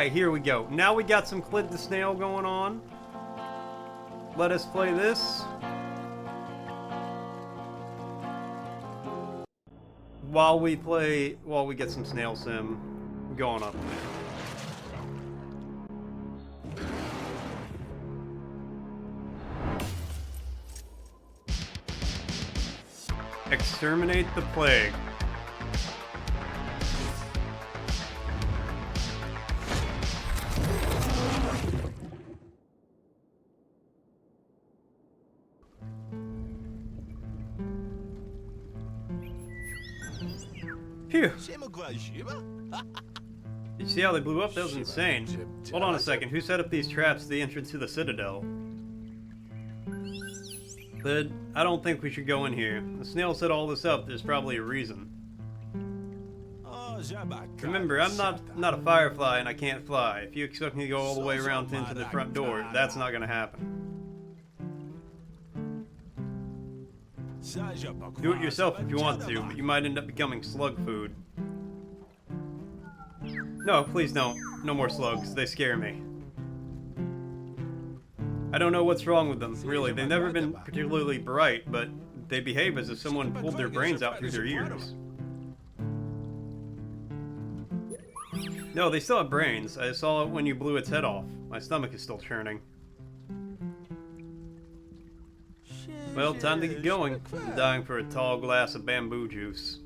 Okay, here we go. Now we got some Clid the Snail going on. Let us play this. While we get some snail sim going up. Exterminate the plague. Phew. Did you see how they blew up? That was insane. Hold on a second. Who set up these traps at the entrance to the Citadel? But I don't think we should go in here. The snail set all this up. There's probably a reason. Remember, I'm not a firefly and I can't fly. If you expect me to go all the way around into the front door, that's not gonna happen. Do it yourself if you want to, but you might end up becoming slug food. No, please don't. No more slugs. They scare me. I don't know what's wrong with them, really. They've never been particularly bright, but they behave as if someone pulled their brains out through their ears. No, they still have brains. I saw it when you blew its head off. My stomach is still churning. Well, time to get going. I'm dying for a tall glass of bamboo juice.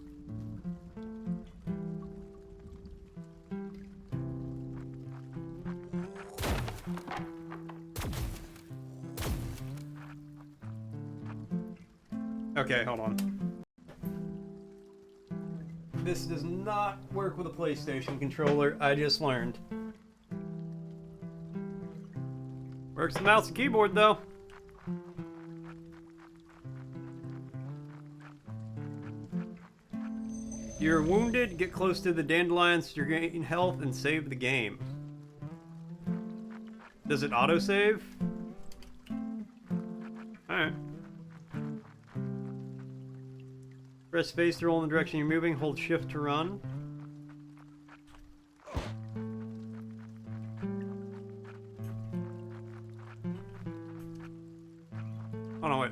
Okay, hold on. This does not work with a PlayStation controller, I just learned. Works with the mouse and keyboard, though. You're wounded, get close to the dandelions to regain health and save the game. Does it autosave? Alright. Press space to roll in the direction you're moving, hold shift to run. Oh no, wait.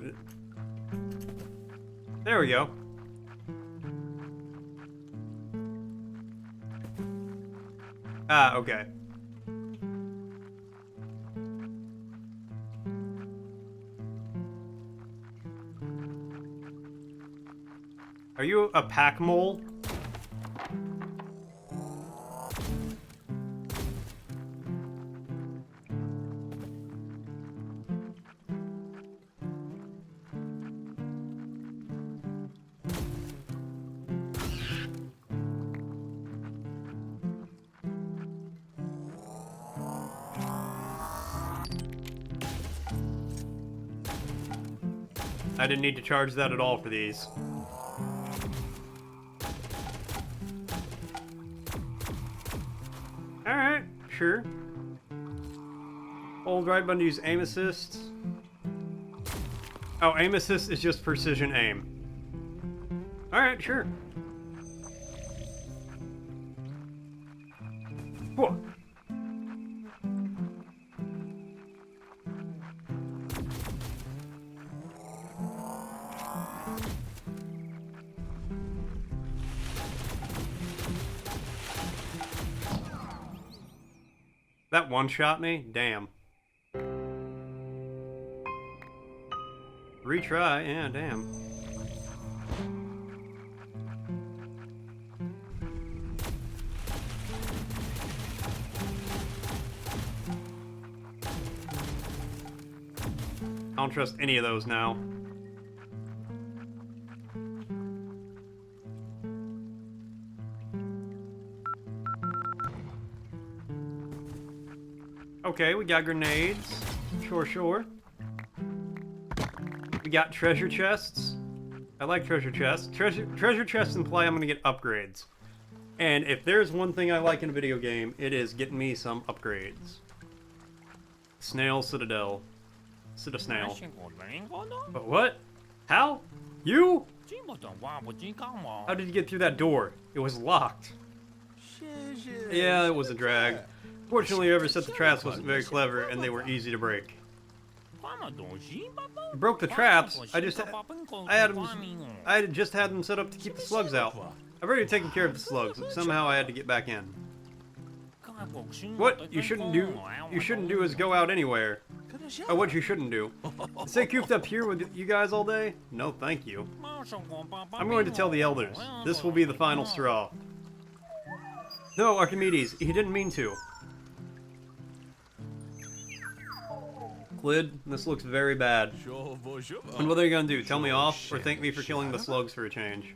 There we go. Ah, okay. Are you a pack mole? I didn't need to charge that at all for these. Alright, sure. Hold right button to use aim assist. Oh, aim assist is just precision aim. Alright, sure. Whoa. That one-shot me? Damn. Retry? Yeah, damn. I don't trust any of those now. Okay, we got grenades. Sure, sure. We got treasure chests. I like treasure chests. Treasure chests imply I'm gonna get upgrades. And if there's one thing I like in a video game, it is getting me some upgrades. Snail Citadel. Snail. But what? How? You? How did you get through that door? It was locked. Yeah, it was a drag. Fortunately, whoever set the traps wasn't very clever, and they were easy to break. You broke the traps. I had just had them set up to keep the slugs out. I've already taken care of the slugs. Somehow I had to get back in. What you shouldn't do is go out anywhere. Oh, what you shouldn't do. Stay cooped up here with you guys all day? No, thank you. I'm going to tell the elders. This will be the final straw. No, Archimedes, he didn't mean to. Clid, this looks very bad. And what are you gonna do? Tell me off, or thank me for killing the slugs for a change?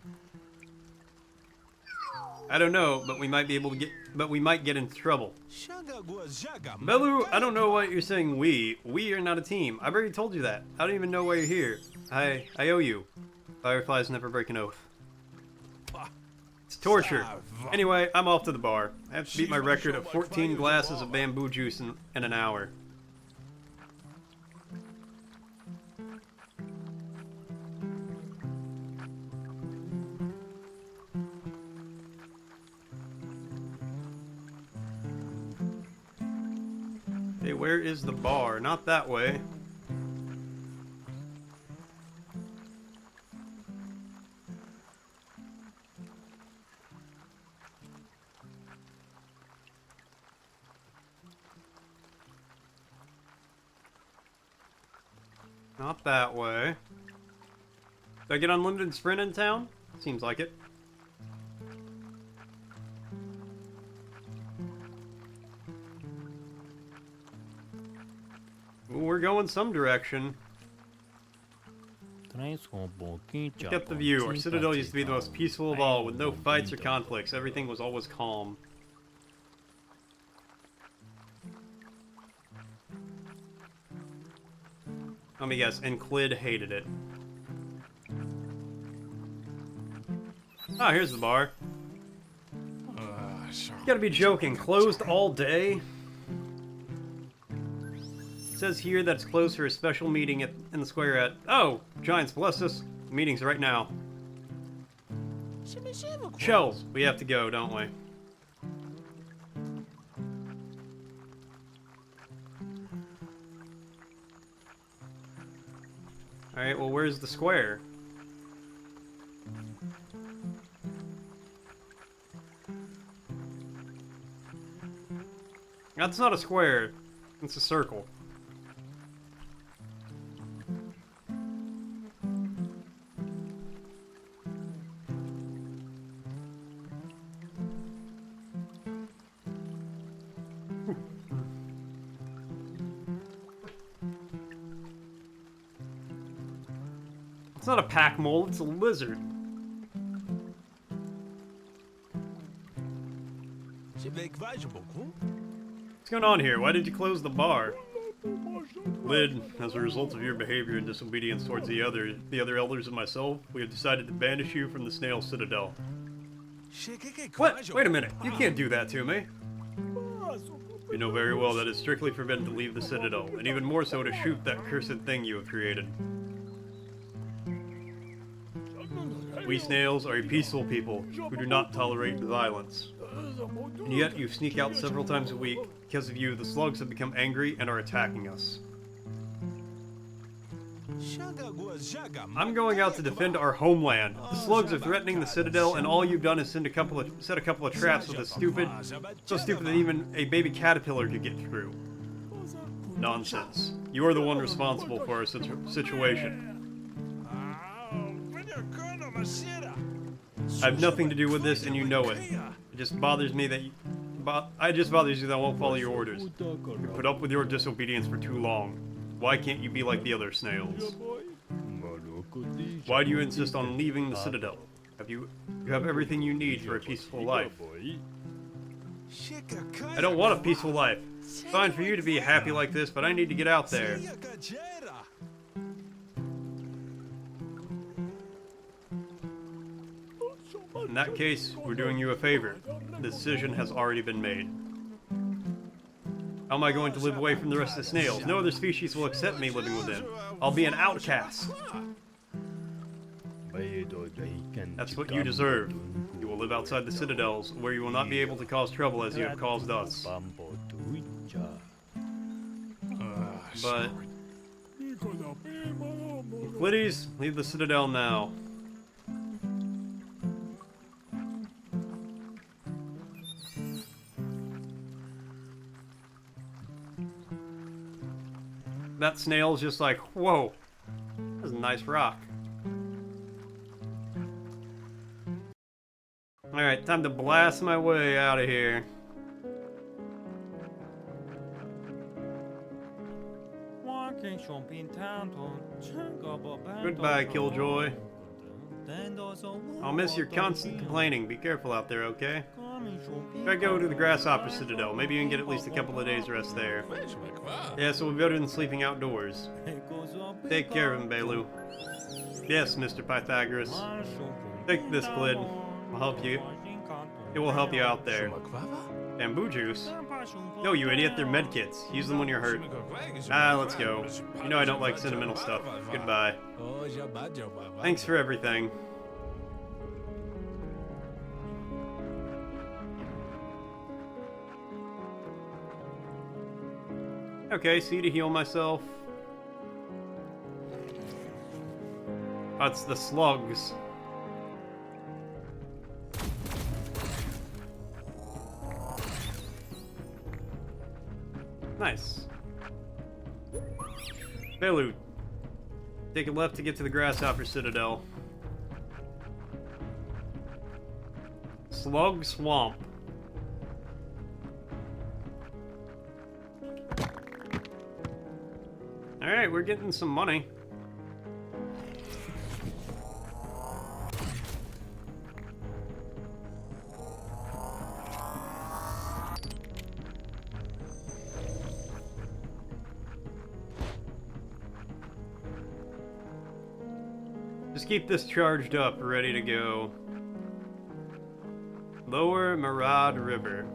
I don't know, but we might get into trouble. Belu, I don't know why you're saying we. We are not a team. I've already told you that. I don't even know why you're here. I owe you. Fireflies never break an oath. It's torture. Anyway, I'm off to the bar. I have to beat my record of 14 glasses of bamboo juice in an hour. Hey, where is the bar? Not that way. Not that way. Do I get unlimited sprint in town? Seems like it. We're going some direction. Look at the view. Our citadel used to be the most peaceful of all, with no fights or conflicts. Everything was always calm. Let me guess, and Clid hated it. Ah, here's the bar. You gotta be joking. Closed all day? It says here that it's closed for a special meeting in the square at... Oh! Giants bless us. The meeting's right now. Shells, we have to go, don't we? Alright, well, where's the square? That's not a square. It's a circle. It's not a pack mole, it's a lizard. What's going on here? Why did you close the bar? Lid, as a result of your behavior and disobedience towards the other elders and myself, we have decided to banish you from the Snail Citadel. What? Wait a minute. You can't do that to me. You know very well that it's strictly forbidden to leave the Citadel, and even more so to shoot that cursed thing you have created. We snails are a peaceful people who do not tolerate violence. And yet you sneak out several times a week. Because of you, the slugs have become angry and are attacking us. I'm going out to defend our homeland. The slugs are threatening the Citadel, and all you've done is set a couple of traps with so stupid that even a baby caterpillar could get through. Nonsense. You are the one responsible for our situation. I have nothing to do with this, and you know it. It just bothers me that you that I won't follow your orders. You put up with your disobedience for too long. Why can't you be like the other snails? Why do you insist on leaving the Citadel? You have everything you need for a peaceful life. I don't want a peaceful life. It's fine for you to be happy like this, but I need to get out there. In that case, we're doing you a favor. The decision has already been made. How am I going to live away from the rest of the snails? No other species will accept me living with them. I'll be an outcast. That's what you deserve. You will live outside the citadels, where you will not be able to cause trouble as you have caused us. But Cliddies, leave the Citadel now. That snail's just like, whoa, that's a nice rock. Alright, time to blast my way out of here. Goodbye, Killjoy. I'll miss your constant complaining. Be careful out there, okay? Try to go to the Grasshopper Citadel. Maybe you can get at least a couple of days rest there. Yeah, so we'll be better than sleeping outdoors. Take care of him, Belu. Yes, Mr. Pythagoras. Take this, Clid. I'll help you. It will help you out there. Bamboo juice? No, you idiot, they're medkits. Use them when you're hurt. Ah, let's go. You know I don't like sentimental stuff. Goodbye. Thanks for everything. Okay, see to heal myself. That's the slugs. Nice. Belu. Take a left to get to the Grasshopper Citadel. Slug Swamp. Alright, we're getting some money. Just keep this charged up, ready to go. Lower Murad River.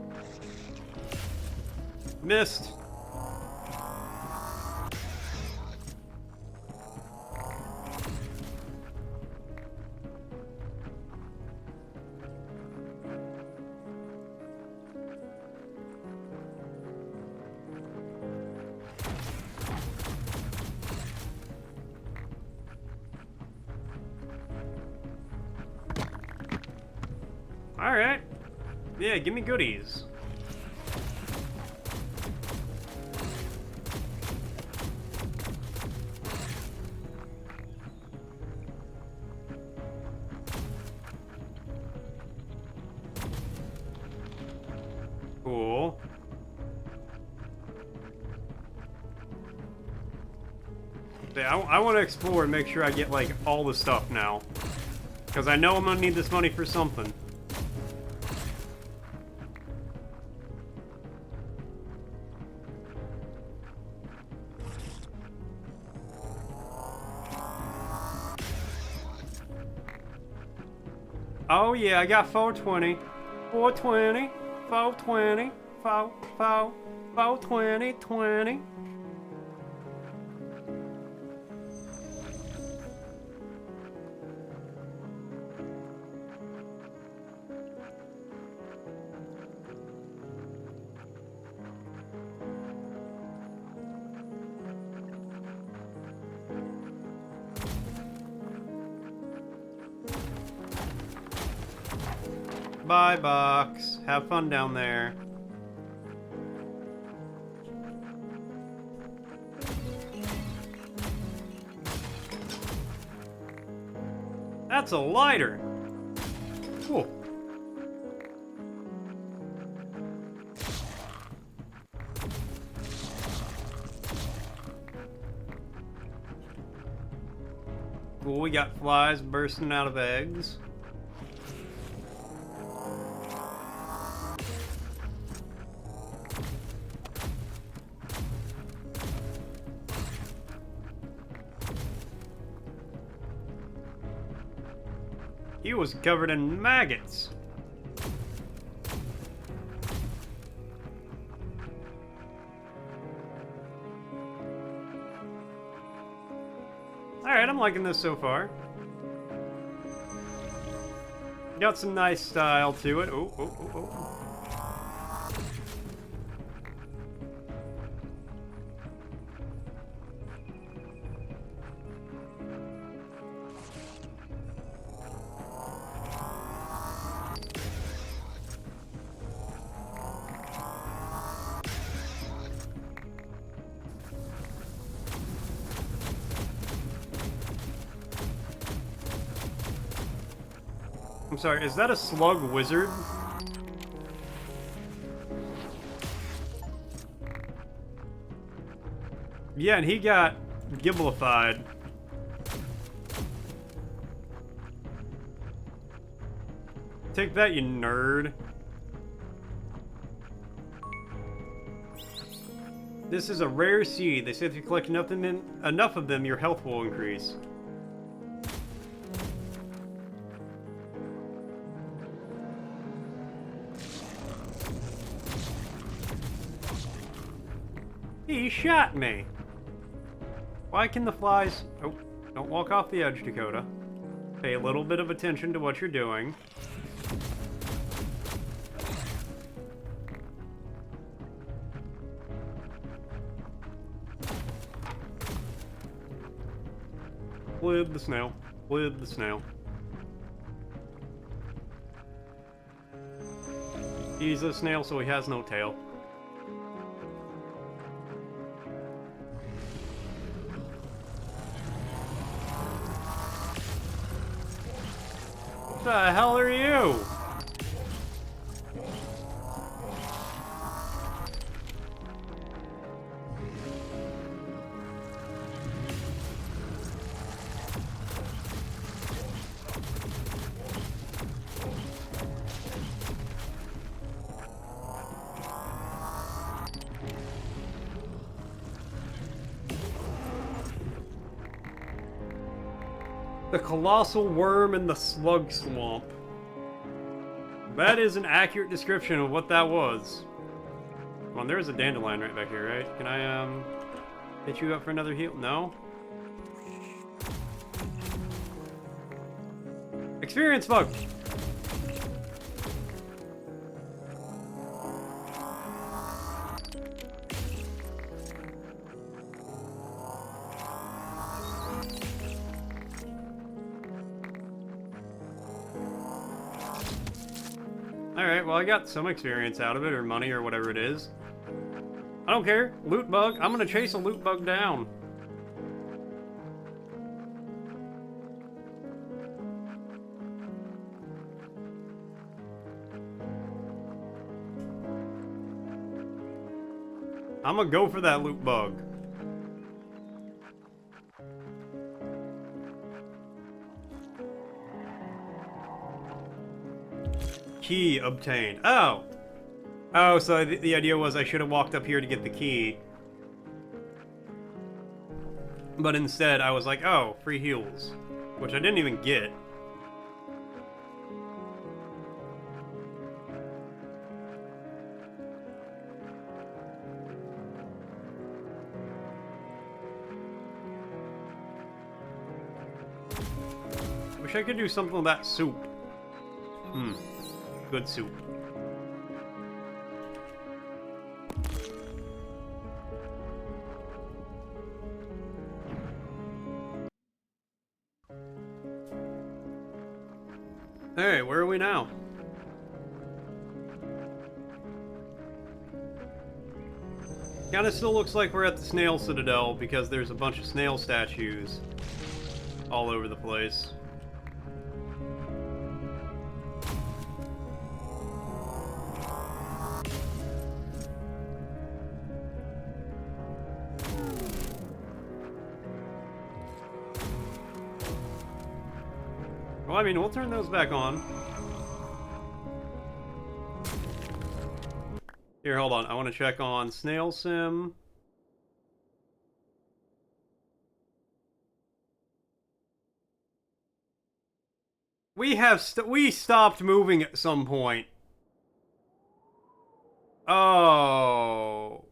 Missed! Alright. Yeah, give me goodies. Cool. Yeah, I want to explore and make sure I get, like, all the stuff now. Because I know I'm going to need this money for something. Oh yeah, I got 420, 420, 420, 420, 20. Bye, Box. Have fun down there. That's a lighter. Cool. Cool, we got flies bursting out of eggs. He was covered in maggots. Alright, I'm liking this so far. Got some nice style to it. Oh, oh, oh, oh. I'm sorry, is that a slug wizard? Yeah, and he got giblified. Take that, you nerd. This is a rare seed. They say if you collect enough of them, your health will increase. He shot me. Why can the flies... Oh, don't walk off the edge, Dakota. Pay a little bit of attention to what you're doing. Clid the Snail. Clid the Snail. He's a snail, so he has no tail. What the hell are you? The colossal worm in the slug swamp. That is an accurate description of what that was. Come on, there's a dandelion right back here, right? Can I, hit you up for another heal? No? Experience bug! Alright, well I got some experience out of it, or money, or whatever it is. I don't care. Loot bug. I'm gonna chase a loot bug down. I'm gonna go for that loot bug. Key obtained. Oh! Oh, so the idea was I should have walked up here to get the key. But instead, I was like, oh, free heals. Which I didn't even get. Wish I could do something with that soup. Good soup. Alright, where are we now? Kinda still looks like we're at the Snail Citadel because there's a bunch of snail statues all over the place. Well, I mean, we'll turn those back on. Here, hold on. I want to check on Snail Sim. We stopped moving at some point. Oh.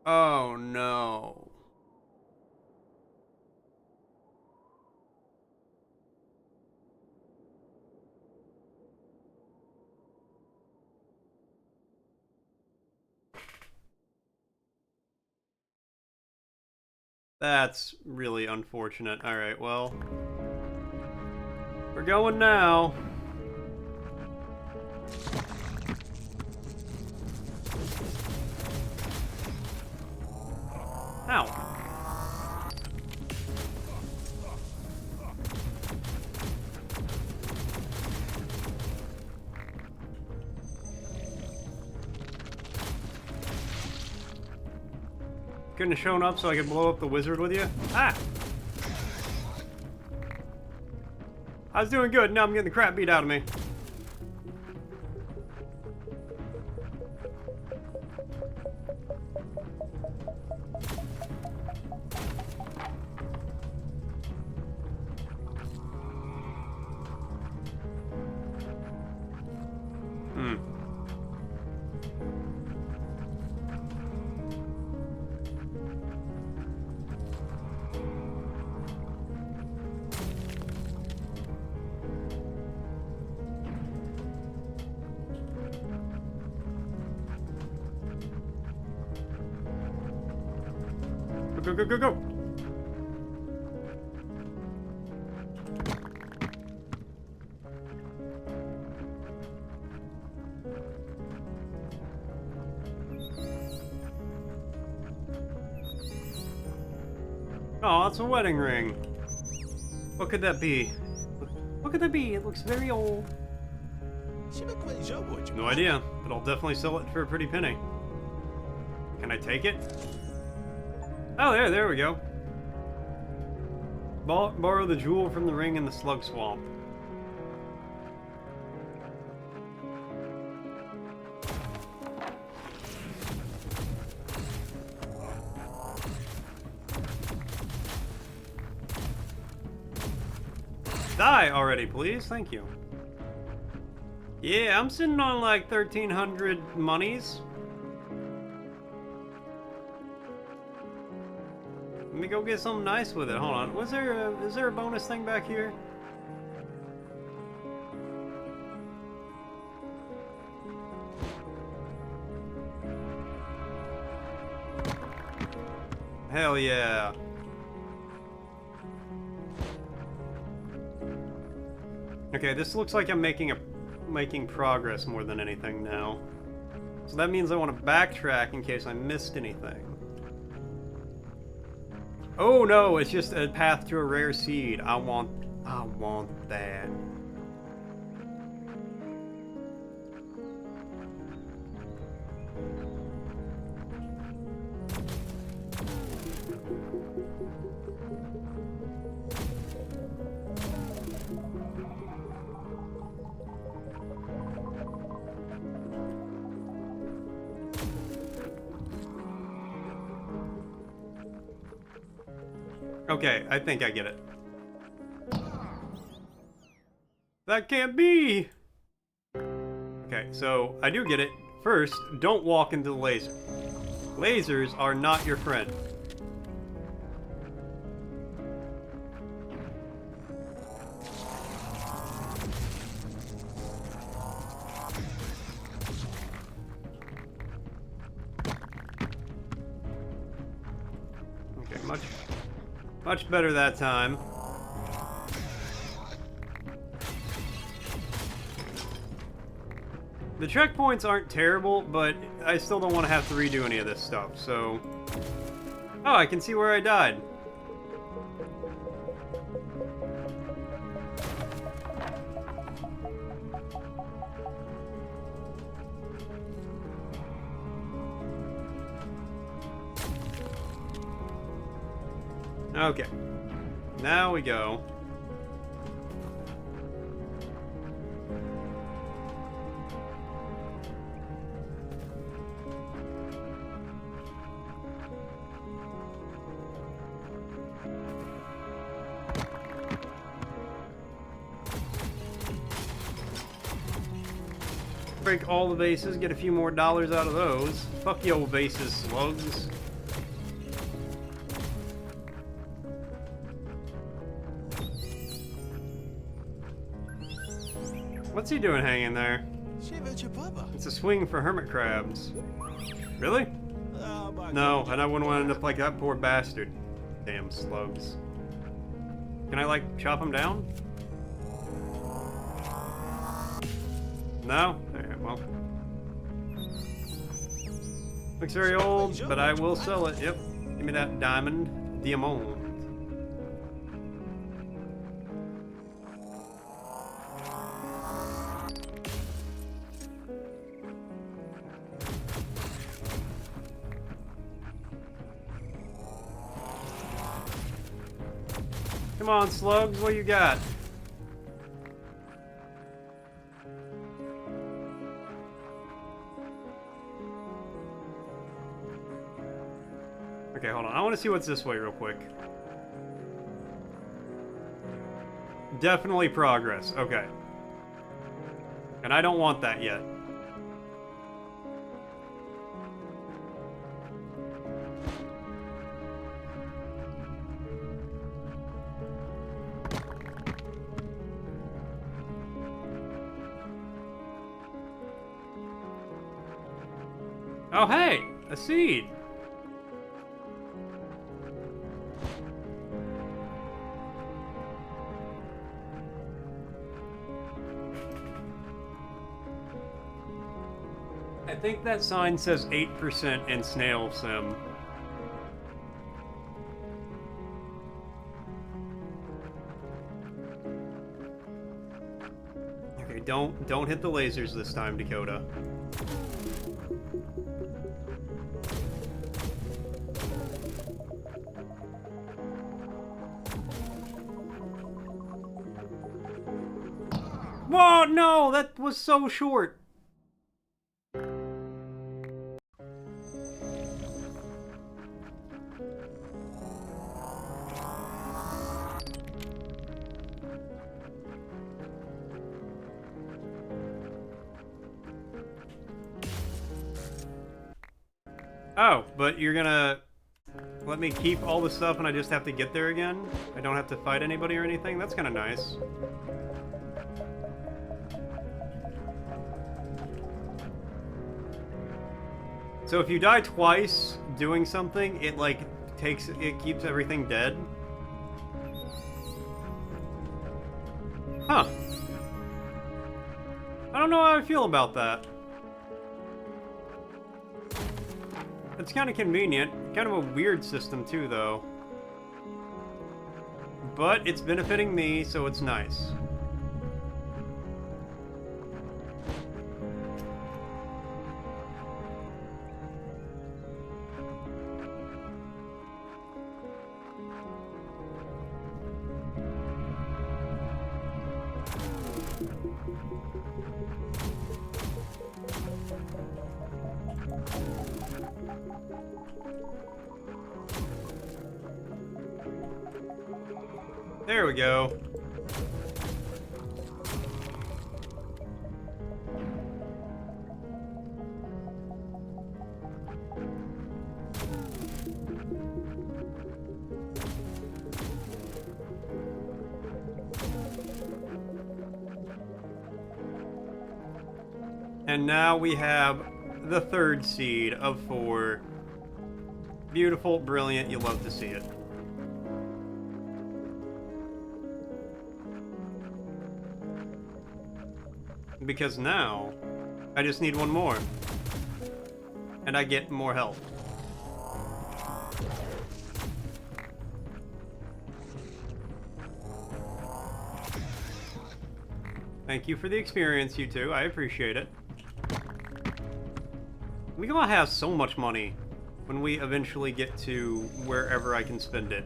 Oh no. That's really unfortunate. Alright, well. We're going now. Ow. Couldn't have shown up so I could blow up the wizard with you? Ah! I was doing good, now I'm getting the crap beat out of me. Go, go, go, go! Oh, it's a wedding ring. What could that be? What could that be? It looks very old. No idea, but I'll definitely sell it for a pretty penny. Can I take it? Oh, there we go. Borrow the jewel from the ring in the slug swamp. Die already, please. Thank you. Yeah, I'm sitting on like 1,300 monies. Let me go get something nice with it. Hold on. Is there a bonus thing back here? Hell yeah. Okay, this looks like I'm making progress more than anything now. So that means I want to backtrack in case I missed anything. Oh no, it's just a path to a rare seed. I want that. Okay, I think I get it. That can't be! Okay, so I do get it. First, don't walk into the laser. Lasers are not your friend. Okay, much better that time. The checkpoints aren't terrible, but I still don't want to have to redo any of this stuff, so... Oh, I can see where I died. Okay. Now we go. Break all the bases, get a few more dollars out of those. Fuck your bases, slugs. What's he doing hanging there? It's a swing for hermit crabs. Really? No, and I wouldn't want to end up like that poor bastard. Damn slugs. Can I, like, chop him down? No? Alright, well. Looks very old, but I will sell it. Yep. Give me that diamond. Diamond. Come on, slugs, what you got? Okay, hold on. I want to see what's this way real quick. Definitely progress. Okay. And I don't want that yet. Oh, hey! A seed! I think that sign says 8% in Snail Sim. Okay, don't hit the lasers this time, Dakota. Whoa, no, that was so short. Oh, but you're gonna let me keep all the stuff and I just have to get there again? I don't have to fight anybody or anything? That's kind of nice. So if you die twice doing something, it like it keeps everything dead? Huh. I don't know how I feel about that. It's kind of convenient. Kind of a weird system too, though. But it's benefiting me, so it's nice. There we go. And now we have the third seed of 4. Beautiful, brilliant, you love to see it. Because now, I just need one more. And I get more health. Thank you for the experience, you two. I appreciate it. We're gonna have so much money when we eventually get to wherever I can spend it.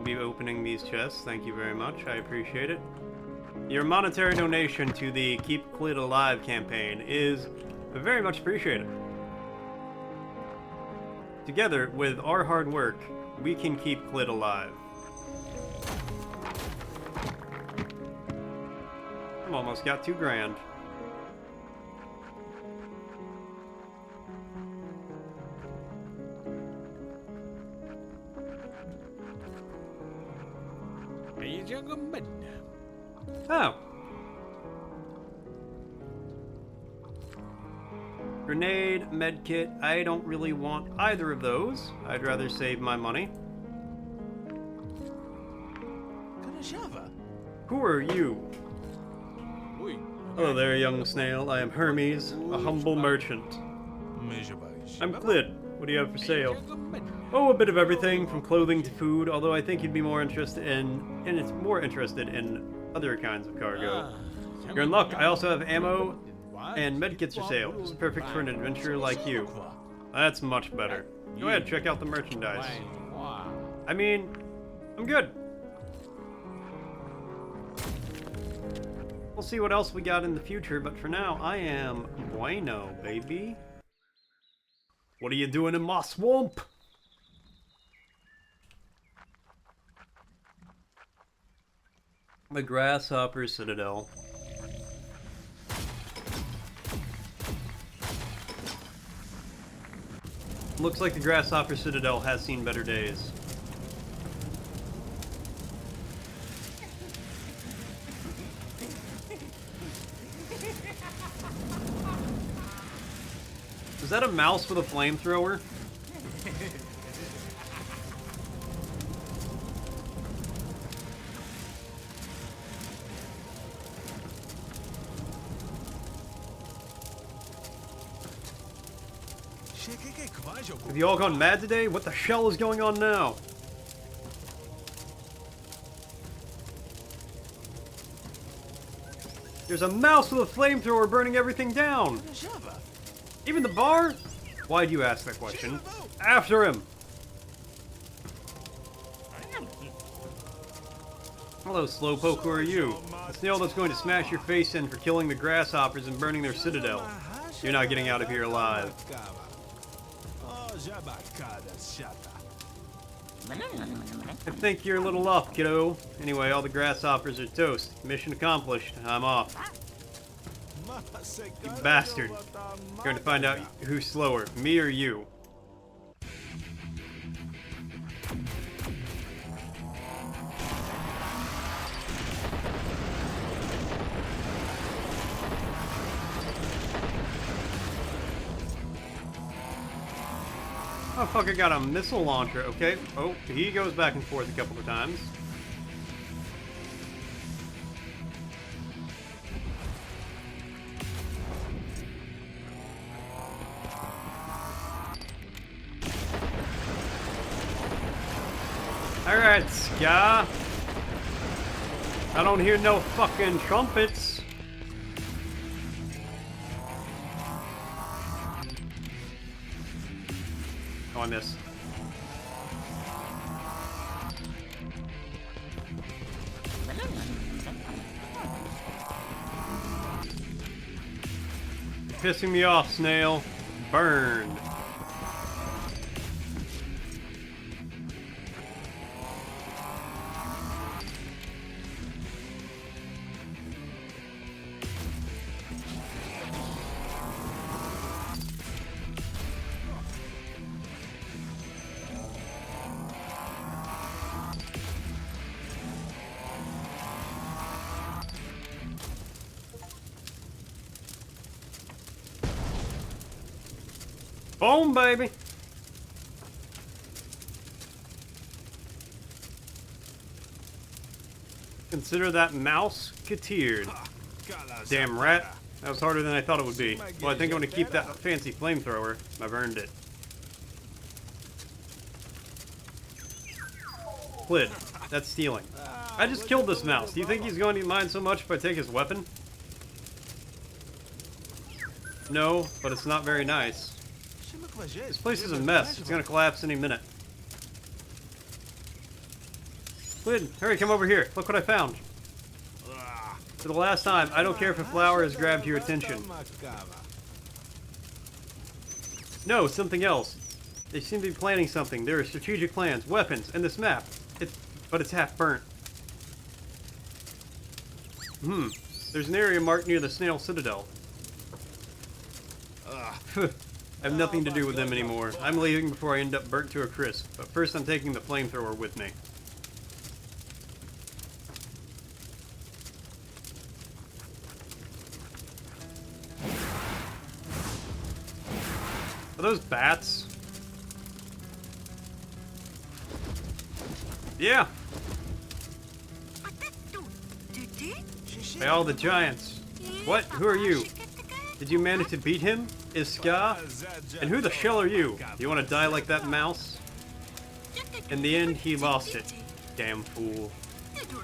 Be opening these chests. Thank you very much. I appreciate it. Your monetary donation to the Keep Clid Alive campaign is very much appreciated. Together, with our hard work, we can keep Clid alive. I've almost got 2 grand. Oh. Grenade, medkit. I don't really want either of those. I'd rather save my money. Who are you? Hello there, young snail. I am Hermes, a humble merchant. I'm Clid. What do you have for sale? Oh, a bit of everything, from clothing to food, although I think you'd be more interested in other kinds of cargo. You're in luck. I also have ammo and medkits for sale. It's perfect for an adventurer like you. That's much better. Go ahead, check out the merchandise. I mean, I'm good. We'll see what else we got in the future, but for now, I am bueno, baby. What are you doing in my swamp? The Grasshopper Citadel. Looks like the Grasshopper Citadel has seen better days. Is that a mouse with a flamethrower? Have you all gone mad today? What the shell is going on now? There's a mouse with a flamethrower burning everything down! Even the bar? Why'd you ask that question? After him! Hello, Slowpoke, who are you? The snail that's going to smash your face in for killing the grasshoppers and burning their citadel. You're not getting out of here alive. I think you're a little off, kiddo. Anyway, all the grasshoppers are toast. Mission accomplished. I'm off. You bastard. You're going to find out who's slower, me or you. Oh fuck, I got a missile launcher. Okay. Oh, he goes back and forth a couple of times. Alright, Ska. I don't hear no fucking trumpets. Oh, I missed. You're pissing me off, Snail. Burned. Boom, baby! Consider that mouse catered. Damn rat. That was harder than I thought it would be. Well, I think I'm gonna keep that fancy flamethrower. I've earned it. Clid, that's stealing. I just killed this mouse. Do you think he's going to mind so much if I take his weapon? No, but it's not very nice. This place is a mess. It's gonna collapse any minute. Clid, hurry, come over here. Look what I found. For the last time, I don't care if a flower has grabbed your attention. No, something else. They seem to be planning something. There are strategic plans, weapons, and this map. But it's half burnt. There's an area marked near the Snail Citadel. I have nothing to do with them anymore. I'm leaving before I end up burnt to a crisp. But first I'm taking the flamethrower with me. Are those bats? Yeah! By all the giants. What? Who are you? Did you manage to beat him? Is Ska? And who the shell are you? You want to die like that mouse? In the end, he lost it. Damn fool.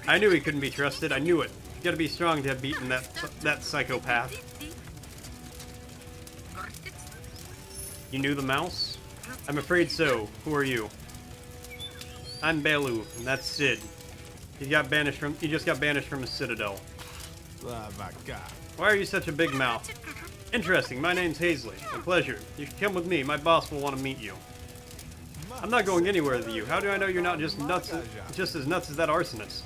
I knew he couldn't be trusted. I knew it. You gotta be strong to have beaten that psychopath. You knew the mouse? I'm afraid so. Who are you? I'm Belu, and that's Sid. He just got banished from his citadel. Why are you such a big mouth? Interesting, my name's Hazley. A pleasure. You should come with me, my boss will want to meet you. I'm not going anywhere with you. How do I know you're not just as nuts as that arsonist?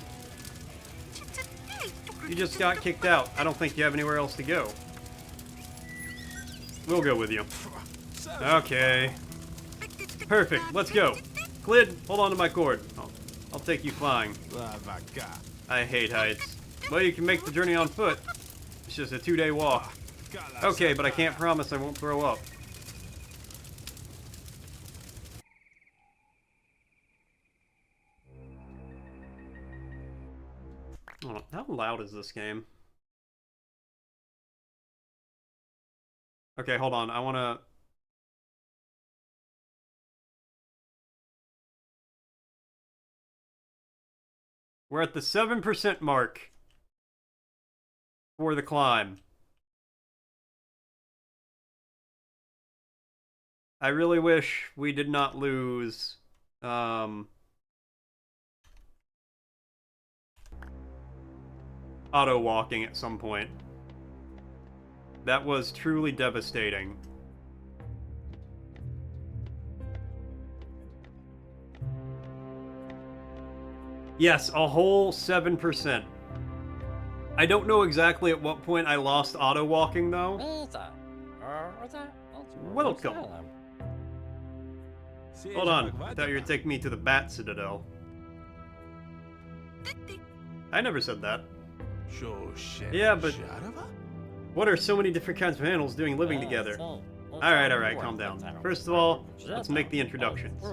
You just got kicked out. I don't think you have anywhere else to go. We'll go with you. Okay. Perfect, let's go. Clid, hold on to my cord. I'll take you flying. I hate heights. Well, you can make the journey on foot. It's just a 2-day walk. Okay, but I can't promise I won't throw up. Oh, how loud is this game? Okay, hold on. I wanna... We're at the 7% mark for the climb. I really wish we did not lose auto walking at some point. That was truly devastating. Yes, a whole 7%. I don't know exactly at what point I lost auto walking though. Welcome. Hold on, I thought you were taking me to the Bat Citadel. I never said that. Yeah, but what are so many different kinds of animals doing living together? Alright, calm down. First of all, let's make the introductions.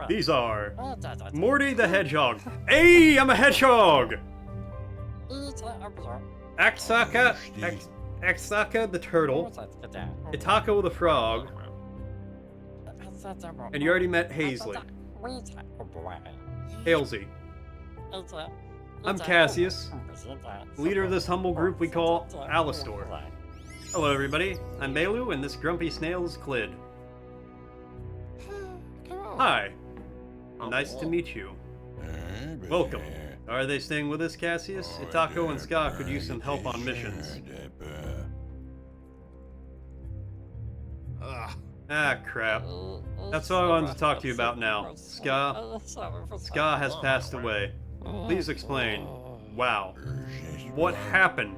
These are Morty the Hedgehog. Hey, I'm a hedgehog! Axaka the turtle. Itako the frog. And you already met Hazley. Halsey. I'm Cassius, leader of this humble group we call Alistor. Hello everybody, I'm Belu, and this grumpy snail is Clid. Hi. Nice to meet you. Welcome. Are they staying with us, Cassius? Itako and Ska could use some help on missions. Ah, crap. That's what I wanted to talk to you about now. Ska has passed away. Please explain. Wow. What happened?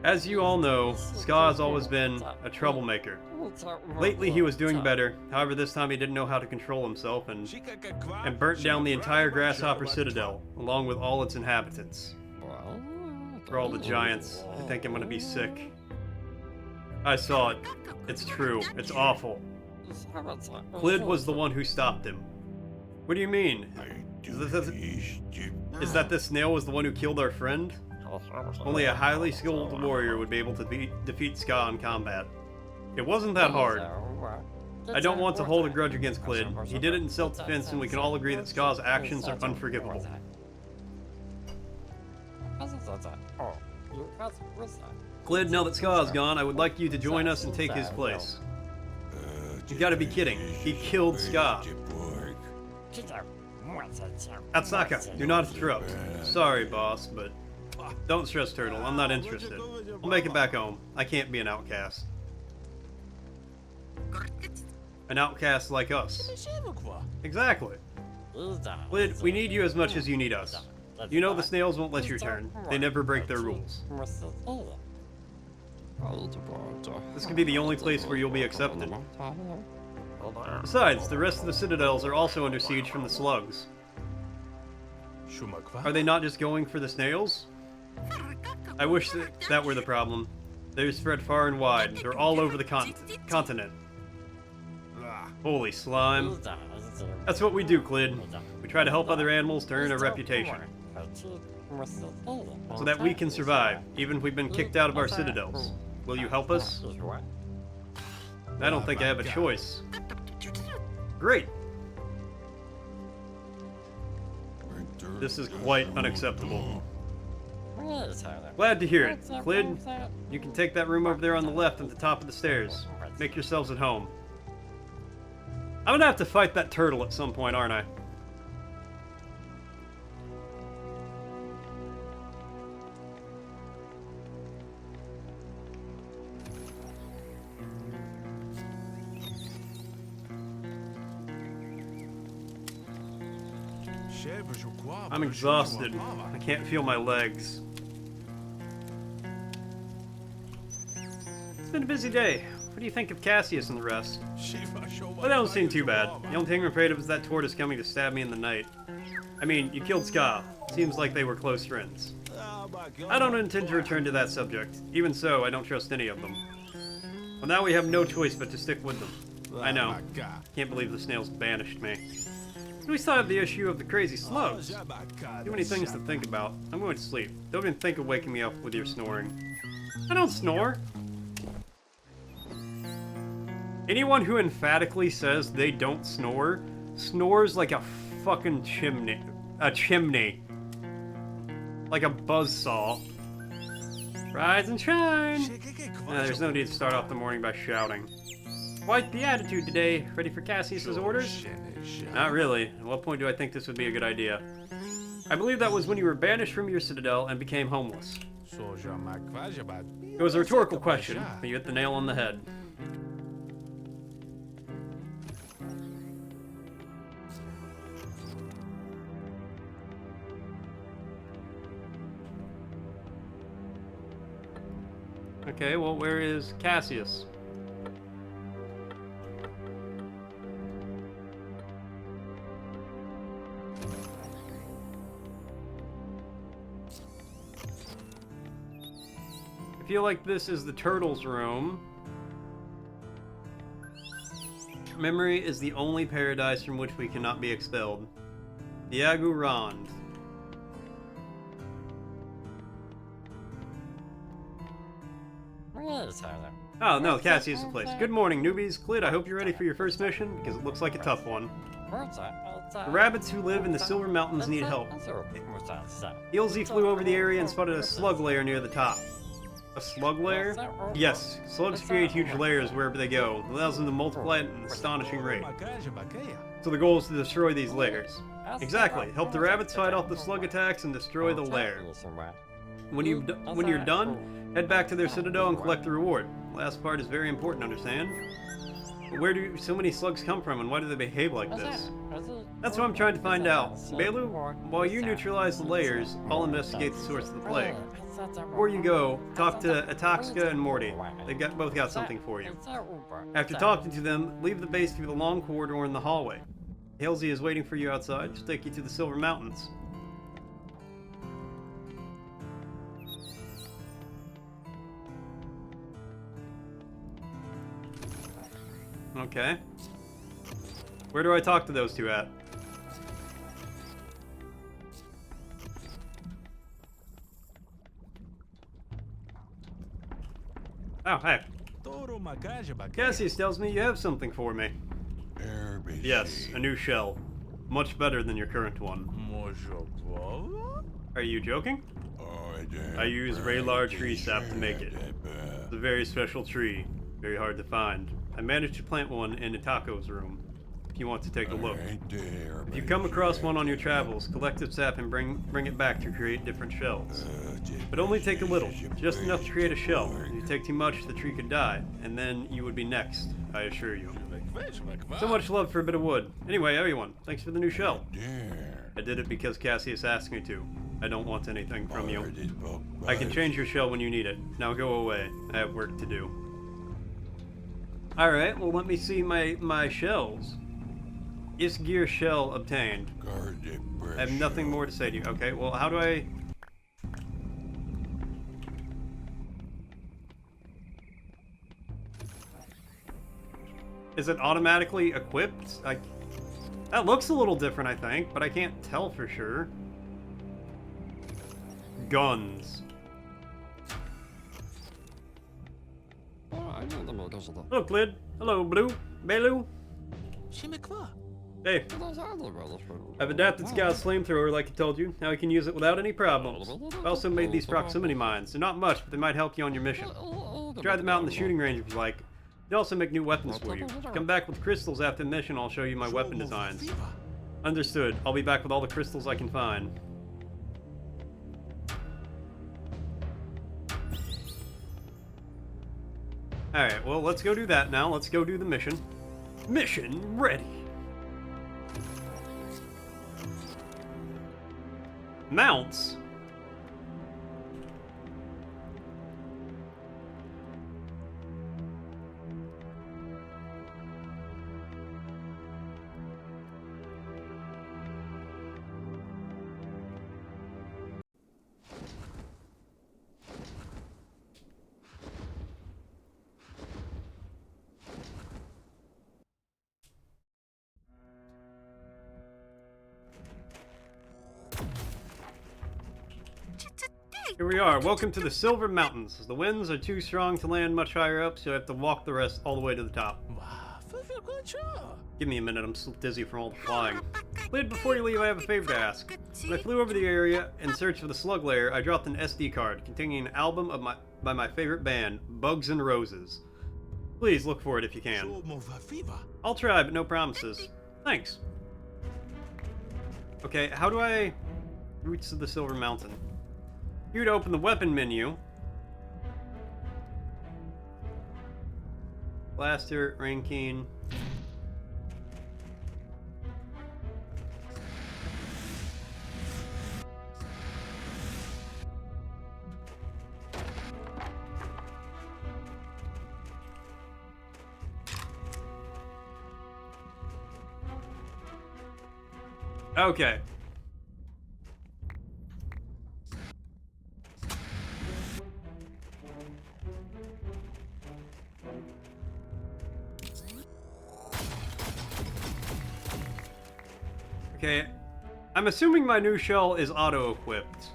As you all know, Ska has always been a troublemaker. Lately he was doing better, however this time he didn't know how to control himself and burnt down the entire Grasshopper Citadel, along with all its inhabitants. For all the giants, I think I'm gonna be sick. I saw it. It's true. It's awful. Clid was the one who stopped him. What do you mean? Is that this snail was the one who killed our friend? Only a highly skilled warrior would be able to defeat Ska in combat. It wasn't that hard. I don't want to hold a grudge against Clid. He did it in self-defense, and we can all agree that Ska's actions are unforgivable. Clid, now that Ska is gone, I would like you to join us and take his place. You gotta be kidding. He killed Ska. Atsaka, do not interrupt. Sorry, boss, but... Don't stress, Turtle. I'm not interested. I'll make it back home. I can't be an outcast. An outcast like us. Exactly. Clid, we need you as much as you need us. You know the snails won't let you return. They never break their rules. This could be the only place where you'll be accepted. Besides, the rest of the citadels are also under siege from the slugs. Are they not just going for the snails? I wish that were the problem. They're spread far and wide. They're all over the continent. Holy slime. That's what we do, Clid. We try to help other animals to earn a reputation. so that we can survive, even if we've been kicked out of our citadels. Will you help us? I don't think I have a choice. Great! This is quite unacceptable. Glad to hear it. Clid, you can take that room over there on the left at the top of the stairs. Make yourselves at home. I'm gonna have to fight that turtle at some point, aren't I? I'm exhausted. I can't feel my legs. It's been a busy day. What do you think of Cassius and the rest? Well, that don't seem too bad. The only thing I'm afraid of is that tortoise coming to stab me in the night. I mean, you killed Ska. Seems like they were close friends. I don't intend to return to that subject. Even so, I don't trust any of them. Well, now we have no choice but to stick with them. I know. Can't believe the snails banished me. We still have the issue of the crazy slugs. Too many things to think about. I'm going to sleep. Don't even think of waking me up with your snoring. I don't snore. Anyone who emphatically says they don't snore, snores like a fucking chimney. A chimney. Like a buzzsaw. Rise and shine! There's no need to start off the morning by shouting. Quite the attitude today. Ready for Cassius's orders? Not really. At what point do I think this would be a good idea? I believe that was when you were banished from your citadel and became homeless. It was a rhetorical question, but you hit the nail on the head. Okay, well, where is Cassius? I feel like this is the turtle's room. Memory is the only paradise from which we cannot be expelled. Diagu Rond. Oh, no, Cassius' place. Good morning, newbies. Clid, I hope you're ready for your first mission, because it looks like a tough one. The rabbits who live in the Silver Mountains need help. Ilzy flew over the area and spotted a slug lair near the top. A slug lair? Yes, slugs create huge layers wherever they go. It allows them to multiply at an astonishing rate. So the goal is to destroy these layers. Exactly. Help the rabbits fight off the slug attacks and destroy the lair. When you're done, head back to their citadel and collect the reward. The last part is very important, understand? But where do so many slugs come from, and why do they behave like this? That's what I'm trying to find out. Belu, while you neutralize the layers, I'll investigate the source of the plague. Before you go, talk to Ataxka and Morty. They've both got something for you. After talking to them, leave the base through the long corridor in the hallway. Halsey is waiting for you outside. She'll take you to the Silver Mountains. Okay. Where do I talk to those two at? Oh, hey. Cassius tells me you have something for me. Yes, a new shell. Much better than your current one. Are you joking? I use Raylar tree sap to make it. It's a very special tree. Very hard to find. I managed to plant one in Itako's room. If you want to take a look. If you come across one on your travels, collect its sap and bring it back to create different shells. But only take a little, just enough to create a shell. If you take too much, the tree could die, and then you would be next, I assure you. So much love for a bit of wood. Anyway, everyone, thanks for the new shell. I did it because Cassius asked me to. I don't want anything from you. I can change your shell when you need it. Now go away. I have work to do. Alright, well let me see my shells. Isgear shell obtained. I have nothing more to say to you. Okay, well how do I... Is it automatically equipped? That looks a little different, I think, but I can't tell for sure. Guns. Hello, Clid. Hello, Blue. Belu. Hey. I've adapted Scout's flamethrower like I told you. Now you can use it without any problems. I also made these proximity mines. They're not much, but they might help you on your mission. Try them out in the shooting range if you like. They also make new weapons for you. Come back with crystals after the mission, I'll show you my weapon designs. Understood. I'll be back with all the crystals I can find. Alright, well, let's go do that now. Let's go do the mission. Mission ready! Mounts? Here we are. Welcome to the Silver Mountains. The winds are too strong to land much higher up, so I have to walk the rest all the way to the top. Give me a minute, I'm still dizzy from all the flying. Clid, before you leave, I have a favor to ask. When I flew over the area in search for the slug lair, I dropped an SD card containing an album of by my favorite band, Bugs and Roses. Please look for it if you can. I'll try, but no promises. Thanks. Okay, how do I... Routes to the Silver Mountain. Here to open the weapon menu. Blaster, ranking. Okay. Okay, I'm assuming my new shell is auto-equipped.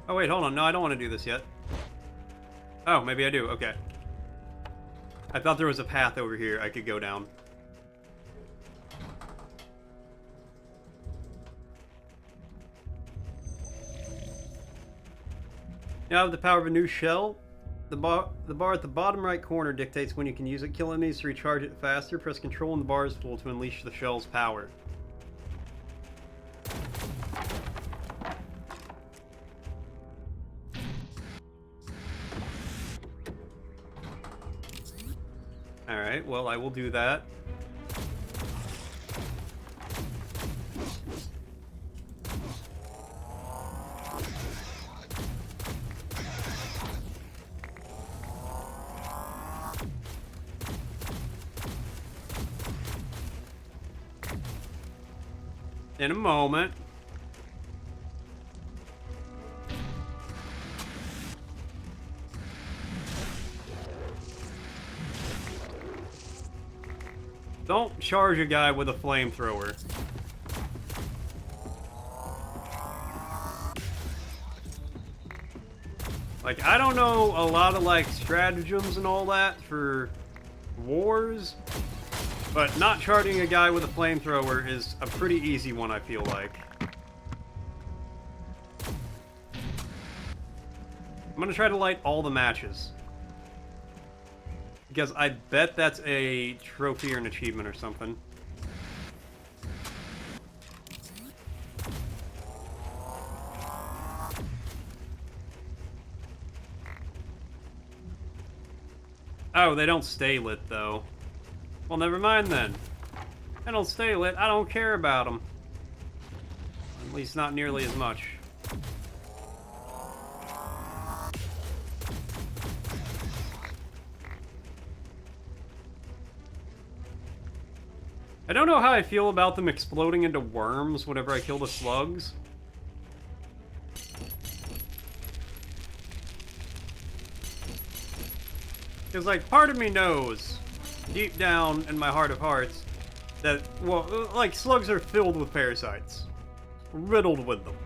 Oh wait, hold on, no, I don't want to do this yet. Oh, maybe I do, okay. I thought there was a path over here I could go down. Now I have the power of a new shell. The bar at the bottom right corner dictates when you can use it. Kill enemies to recharge it faster. Press control and the bars full to unleash the shell's power. Alright, well, I will do that. In a moment. Don't charge a guy with a flamethrower. Like, I don't know a lot of, like, stratagems and all that for wars. But not charging a guy with a flamethrower is a pretty easy one, I feel like. I'm gonna try to light all the matches. Because I bet that's a trophy or an achievement or something. Oh, they don't stay lit, though. Well, never mind then. They don't stay lit. I don't care about them. At least not nearly as much. I don't know how I feel about them exploding into worms whenever I kill the slugs. Because, like, part of me knows, deep down in my heart of hearts, that, well, like, slugs are filled with parasites. Riddled with them.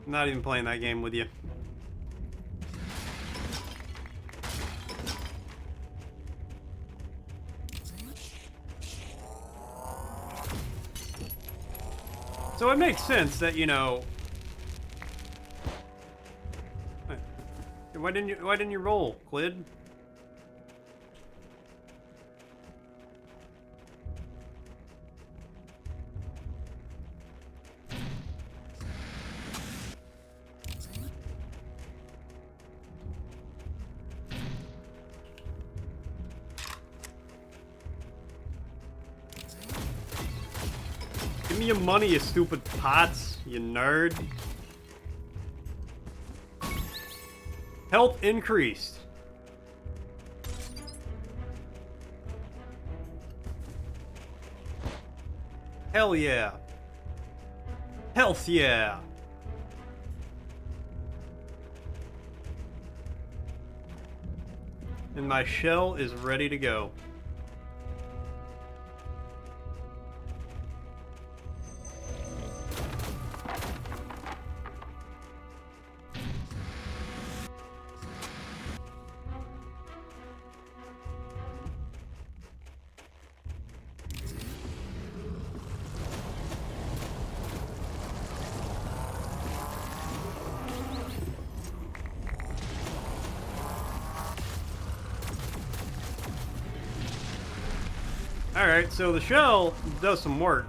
I'm not even playing that game with you. So it makes sense that, you know... Why didn't you roll, Clid? Give me your money, you stupid pots, you nerd. Health increased. Hell yeah. Health yeah. And my shell is ready to go. Alright, so the shell does some work.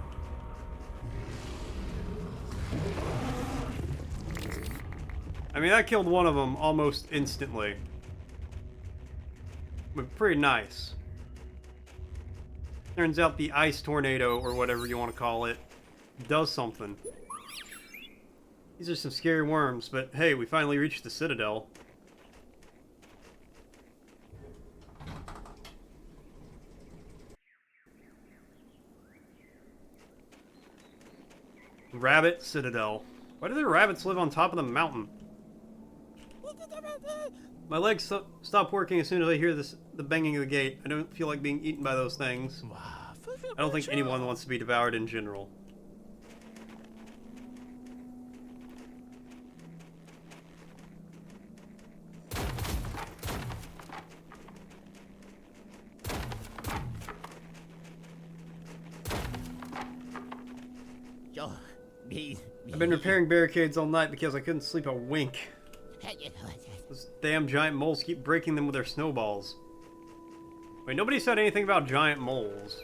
I mean, that killed one of them almost instantly. But pretty nice. Turns out the ice tornado, or whatever you want to call it, does something. These are some scary worms, but hey, we finally reached the Citadel. Rabbit Citadel. Why do the rabbits live on top of the mountain? My legs stop working as soon as I hear the banging of the gate. I don't feel like being eaten by those things. I don't think anyone wants to be devoured in general. I've been repairing barricades all night because I couldn't sleep a wink. Those damn giant moles keep breaking them with their snowballs. Wait, nobody said anything about giant moles.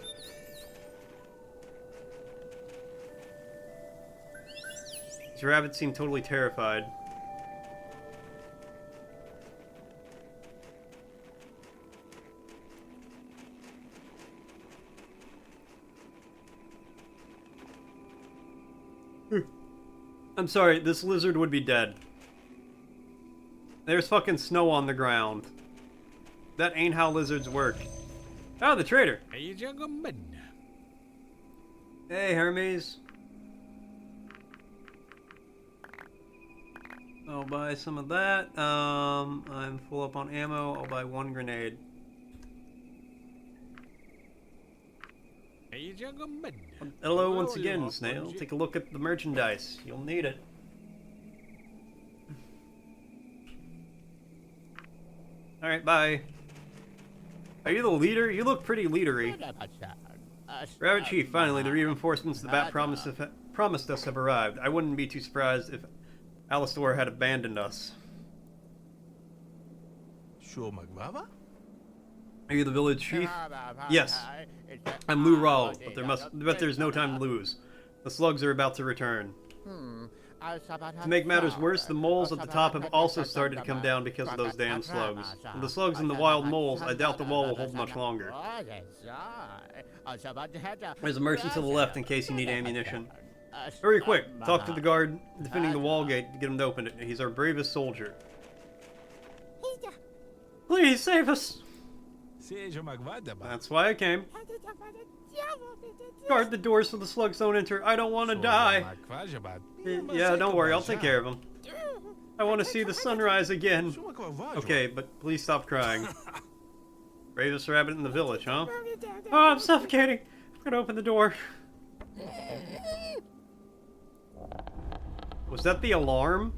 These rabbits seem totally terrified. I'm sorry, this lizard would be dead. There's fucking snow on the ground. That ain't how lizards work. Oh, the trader. Hey, gentlemen. Hey, Hermes. I'll buy some of that. I'm full up on ammo. I'll buy one grenade. Hey, gentlemen. Hello once again, Snail. Take a look at the merchandise. You'll need it. Alright, bye. Are you the leader? You look pretty leadery. Rabbit Chief, finally, the reinforcements the bat promised us have arrived. I wouldn't be too surprised if Alistor had abandoned us. Are you the village chief? Yes. I'm Lou Rawl, but there's no time to lose. The slugs are about to return. To make matters worse, the moles at the top have also started to come down because of those damn slugs. With the slugs and the wild moles, I doubt the wall will hold much longer. There's a merchant to the left in case you need ammunition. Hurry quick, talk to the guard defending the wall gate to get him to open it. He's our bravest soldier. Please save us! That's why I came. Guard the doors so the slugs don't enter. I don't want to die. Yeah, don't worry, I'll take care of him. I want to see the sunrise again. Okay, but please stop crying. Bravest rabbit in the village, huh? Oh, I'm suffocating. I'm gonna open the door. Was that the alarm?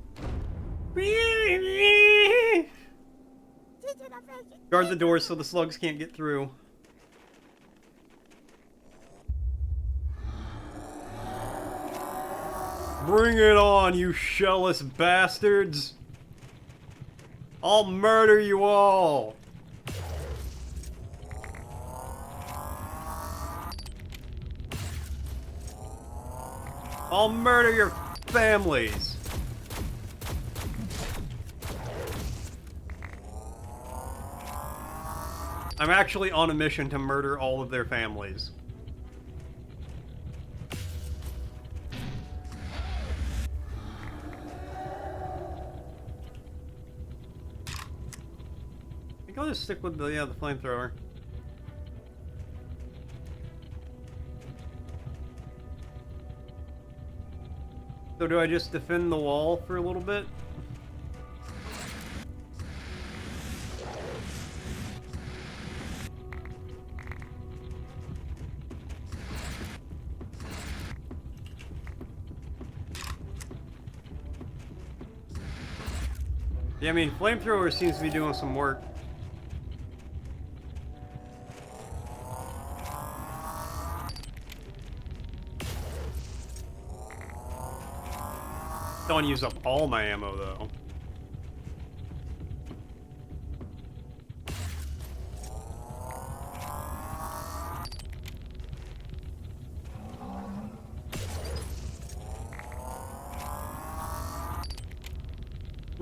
Guard the doors so the slugs can't get through. Bring it on, you shellless bastards! I'll murder you all! I'll murder your families! I'm actually on a mission to murder all of their families. I think I'll just stick with the flamethrower. So do I just defend the wall for a little bit? Yeah, I mean, flamethrower seems to be doing some work. Don't use up all my ammo, though.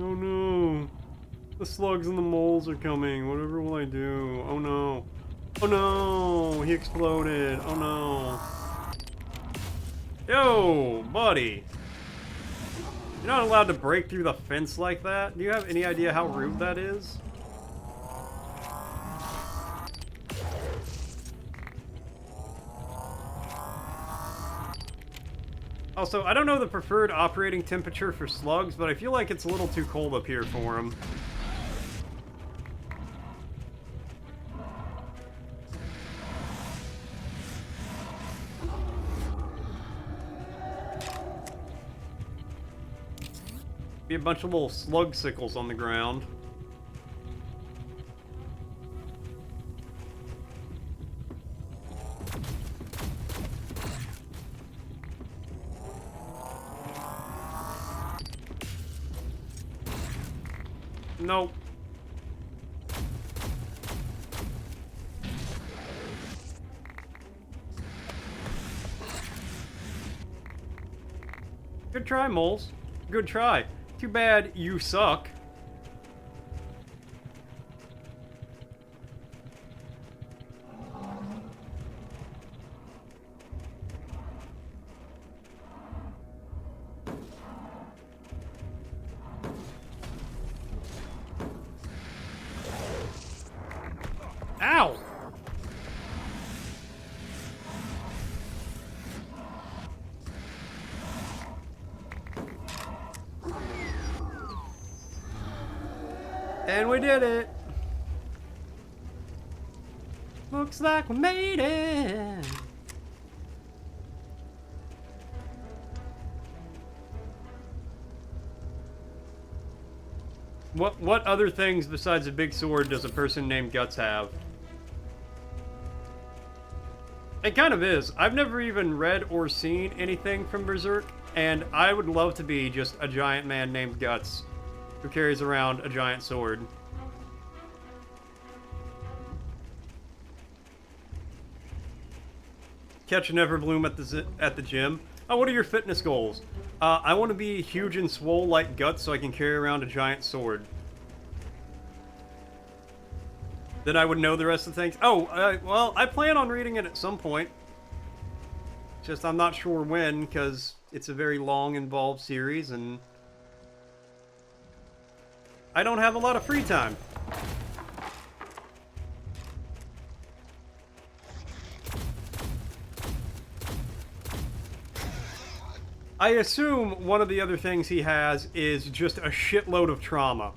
Oh no. The slugs and the moles are coming. Whatever will I do? Oh no. Oh no! He exploded. Oh no. Yo, buddy. You're not allowed to break through the fence like that? Do you have any idea how rude that is? Also, I don't know the preferred operating temperature for slugs, but I feel like it's a little too cold up here for them. Be a bunch of little slug sickles on the ground. Nope. Good try, moles. Good try. Too bad you suck. Ow! And we did it! Looks like we made it! What other things besides a big sword does a person named Guts have? It kind of is. I've never even read or seen anything from Berserk, and I would love to be just a giant man named Guts who carries around a giant sword. Catch an Everbloom at the gym. Oh, what are your fitness goals? I want to be huge and swole like Guts so I can carry around a giant sword. Then I would know the rest of the things. Oh, well, I plan on reading it at some point. Just I'm not sure when, because it's a very long, involved series, and I don't have a lot of free time. I assume one of the other things he has is just a shitload of trauma.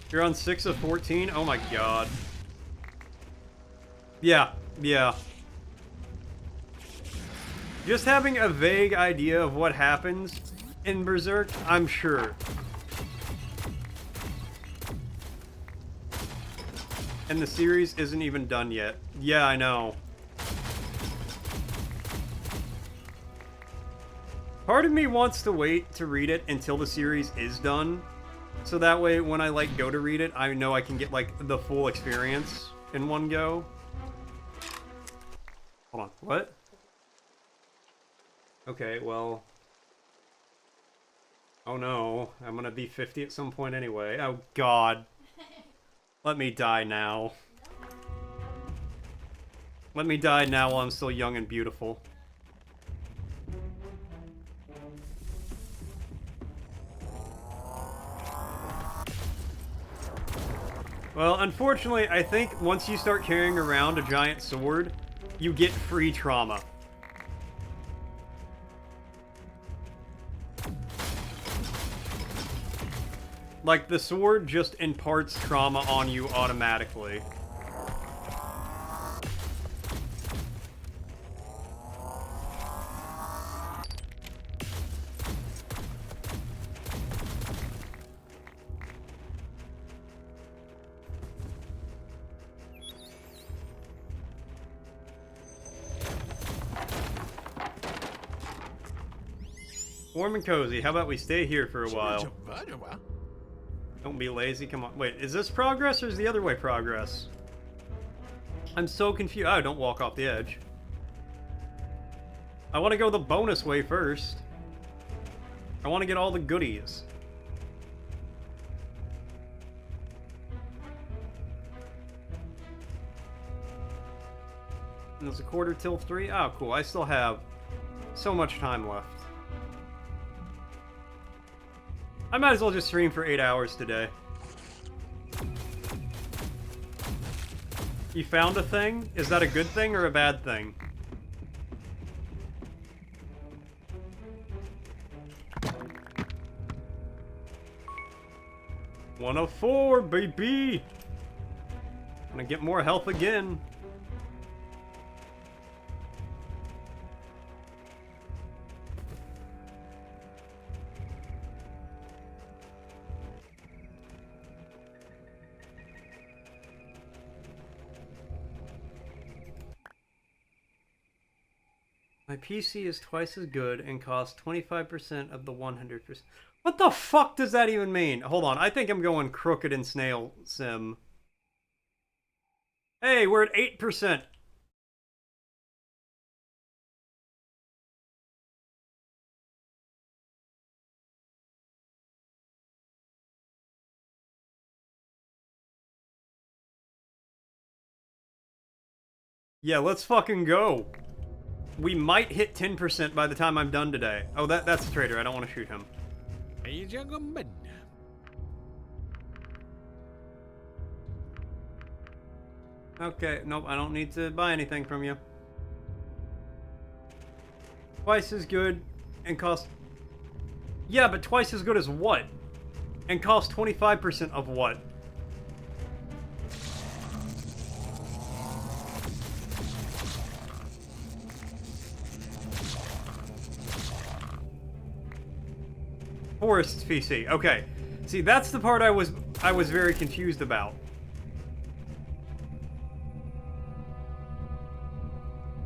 You're on 6 of 14? Oh my god. Yeah, yeah. Just having a vague idea of what happens in Berserk, I'm sure. And the series isn't even done yet. Yeah, I know. Part of me wants to wait to read it until the series is done. So that way, when I, like, go to read it, I know I can get, like, the full experience in one go. Hold on, what? Okay, well... Oh no, I'm gonna be 50 at some point anyway. Oh god. Let me die now. Let me die now while I'm still young and beautiful. Well, unfortunately, I think once you start carrying around a giant sword, you get free trauma. Like, the sword just imparts trauma on you automatically. Warm and cozy. How about we stay here for a while? Don't be lazy. Come on. Wait, is this progress or is the other way progress? I'm so confused. Oh, don't walk off the edge. I want to go the bonus way first. I want to get all the goodies. And there's a quarter till 3. Oh, cool. I still have so much time left. I might as well just stream for 8 hours today. You found a thing? Is that a good thing or a bad thing? $104, baby! Gonna get more health again. My PC is twice as good and costs 25% of the 100%. What the fuck does that even mean? Hold on, I think I'm going crooked in Snail Sim. Hey, we're at 8%. Yeah, let's fucking go. We might hit 10% by the time I'm done today. Oh, that's a traitor. I don't want to shoot him. Okay, nope, I don't need to buy anything from you. Twice as good and cost... Yeah, but twice as good as what? And cost 25% of what? Forest's PC. Okay. See, that's the part I was very confused about.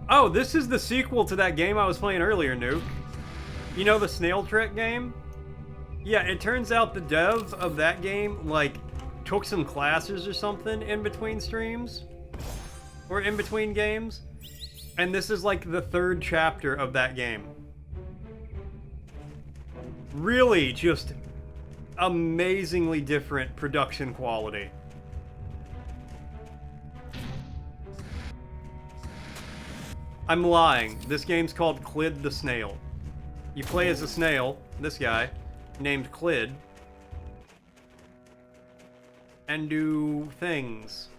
Oh, this is the sequel to that game I was playing earlier, Nuke. You know the Snail Trek game? Yeah, it turns out the dev of that game, like, took some classes or something in between streams. Or in between games. And this is like the 3rd chapter of that game. Really just amazingly different production quality. I'm lying. This game's called Clid the Snail. You play as a snail, this guy, named Clid, and do things.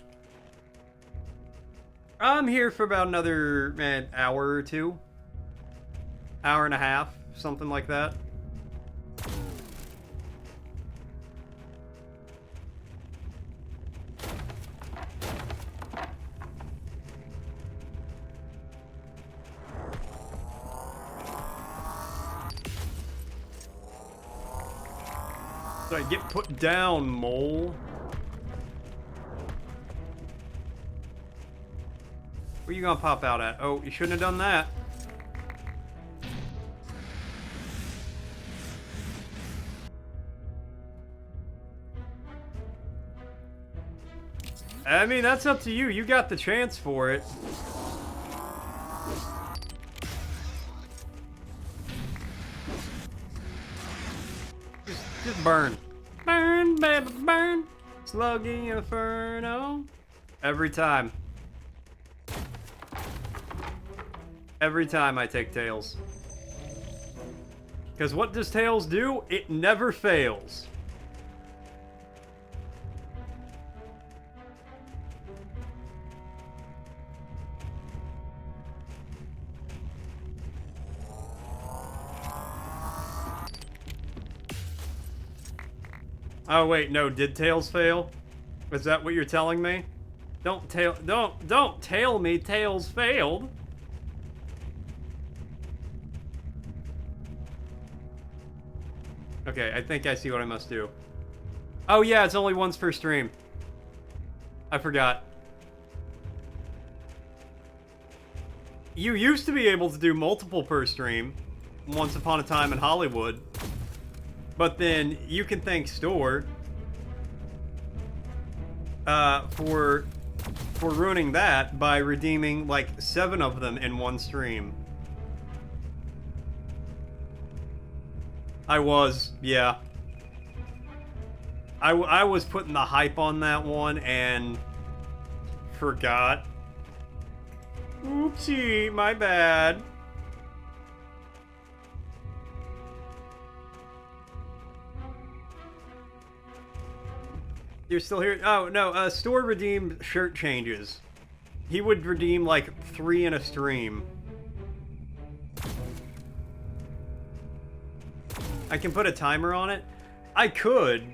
I'm here for about another hour or 2. Hour and a half, something like that. Did I get put down, mole? Where you gonna pop out at? Oh, you shouldn't have done that. I mean, that's up to you. You got the chance for it. Just burn. Burn, baby, burn. Sluggy Inferno. Every time. Every time I take Tails. Because what does Tails do? It never fails. Oh wait, no, did Tails fail? Is that what you're telling me? Don't tell me Tails failed. Okay, I think I see what I must do. Oh yeah, it's only once per stream. I forgot. You used to be able to do multiple per stream, once upon a time in Hollywood. But then you can thank Store for ruining that by redeeming like 7 of them in one stream. Yeah. I was putting the hype on that one and forgot. Oopsie, my bad. You're still here? Oh, no, Store redeemed shirt changes. He would redeem, like, 3 in a stream. I can put a timer on it? I could.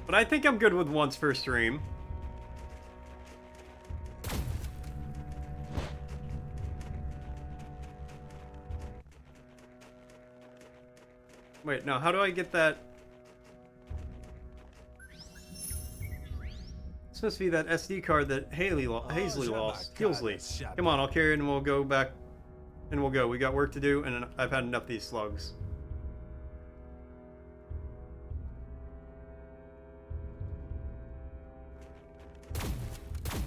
But I think I'm good with once per stream. Wait, no, how do I get that? This must be that SD card that Hazley lost. Gilsley. Come on, I'll carry it and we'll go back. And we'll go. We got work to do, and I've had enough of these slugs.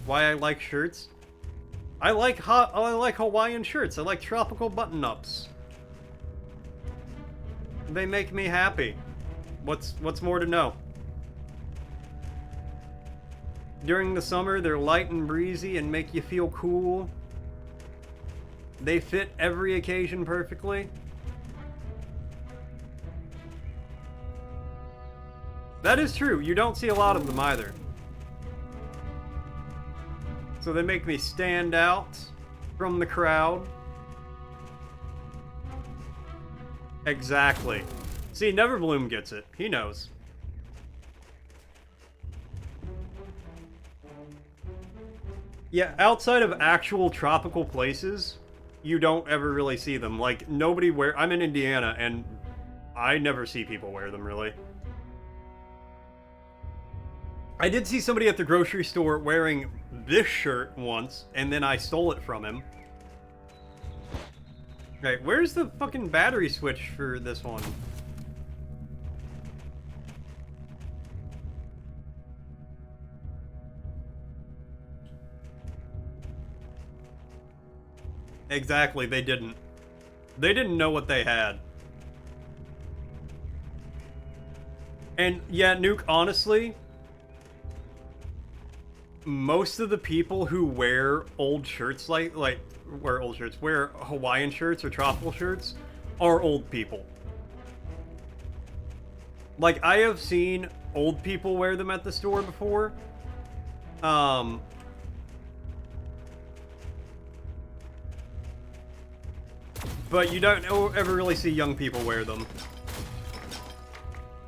Why I like shirts? I like Hawaiian shirts. I like tropical button-ups. They make me happy. What's more to know? During the summer, they're light and breezy and make you feel cool. They fit every occasion perfectly. That is true. You don't see a lot of them either. So they make me stand out from the crowd. Exactly. See, Neverbloom gets it. He knows. Yeah, outside of actual tropical places, you don't ever really see them. Like, nobody I'm in Indiana, and I never see people wear them, really. I did see somebody at the grocery store wearing this shirt once, and then I stole it from him. Okay, where's the fucking battery switch for this one? Exactly, they didn't. They didn't know what they had. And yeah, Nuke, honestly, most of the people who wear old shirts wear Hawaiian shirts or tropical shirts are old people. Like, I have seen old people wear them at the store before. But you don't ever really see young people wear them.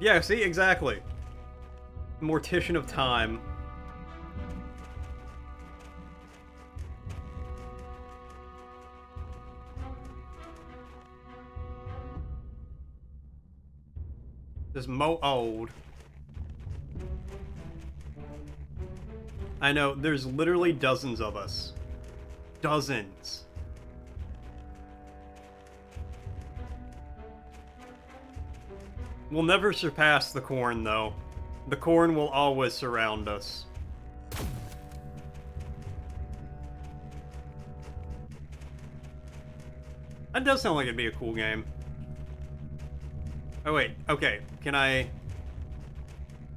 Yeah, see? Exactly. Mortician of Time. This mo old. I know, there's literally dozens of us. Dozens. We'll never surpass the corn, though. The corn will always surround us. That does sound like it'd be a cool game. Oh wait, okay, can I...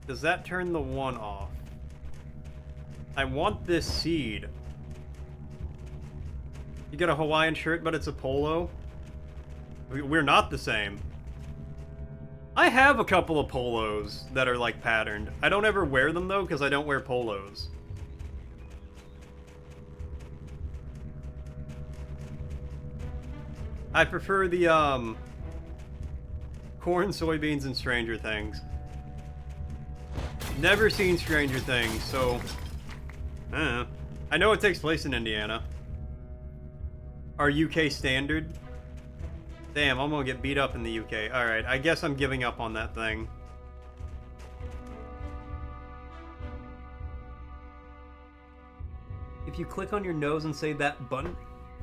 Does that turn the one off? I want this seed. You got a Hawaiian shirt, but it's a polo? We're not the same. I have a couple of polos that are, like, patterned. I don't ever wear them, though, because I don't wear polos. I prefer the, corn, soybeans, and Stranger Things. Never seen Stranger Things, so... I know it takes place in Indiana. Our UK standard? Damn, I'm gonna get beat up in the UK. Alright, I guess I'm giving up on that thing. If you click on your nose and say that button...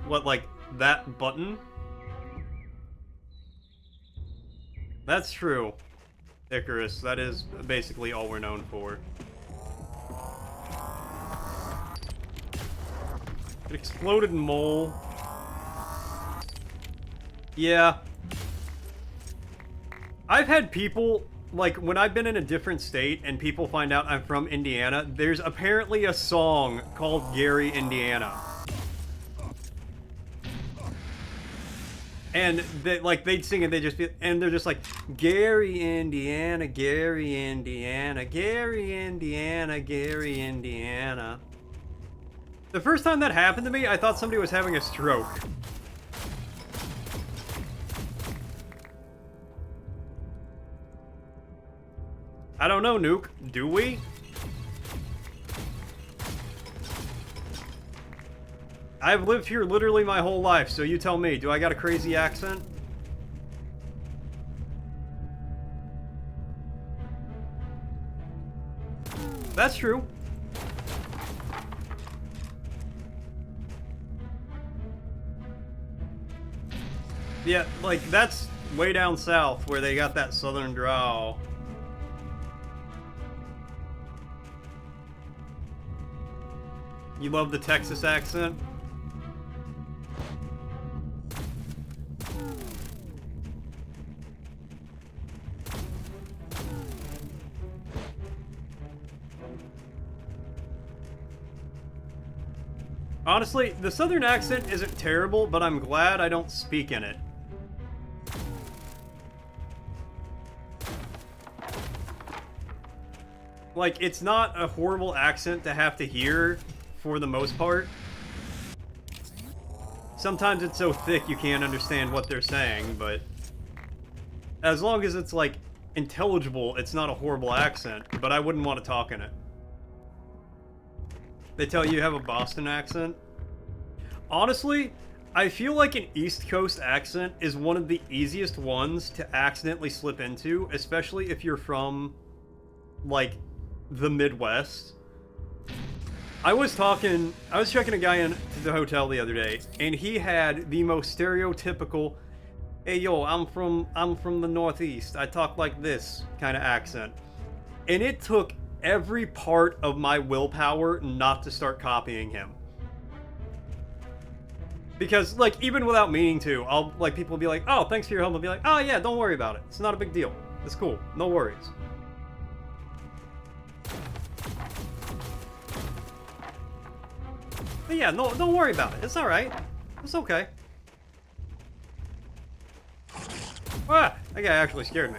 What, like, that button? That's true. Icarus, that is basically all we're known for. An exploded mole. Yeah. I've had people, like, when I've been in a different state and people find out I'm from Indiana, there's apparently a song called Gary, Indiana. And they, like, they'd sing it, and they're just like, Gary, Indiana, Gary, Indiana, Gary, Indiana, Gary, Indiana. The first time that happened to me, I thought somebody was having a stroke. I don't know, Nuke. Do we? I've lived here literally my whole life, so you tell me. Do I got a crazy accent? That's true. Yeah, like, that's way down south where they got that southern drawl. You love the Texas accent? Honestly, the southern accent isn't terrible, but I'm glad I don't speak in it. Like, it's not a horrible accent to have to hear, for the most part. Sometimes it's so thick you can't understand what they're saying, but... as long as it's, like, intelligible, it's not a horrible accent, but I wouldn't want to talk in it. They tell you have a Boston accent? Honestly, I feel like an East Coast accent is one of the easiest ones to accidentally slip into, especially if you're from, like, the Midwest. I was checking a guy into the hotel the other day, and he had the most stereotypical, hey yo, I'm from the Northeast, I talk like this kind of accent. And it took every part of my willpower not to start copying him. Because, like, even without meaning to, people will be like, oh, thanks for your help. I'll be like, oh yeah, don't worry about it. It's not a big deal. It's cool. No worries. But yeah, no, don't worry about it. It's alright. It's okay. Ah, that guy actually scared me.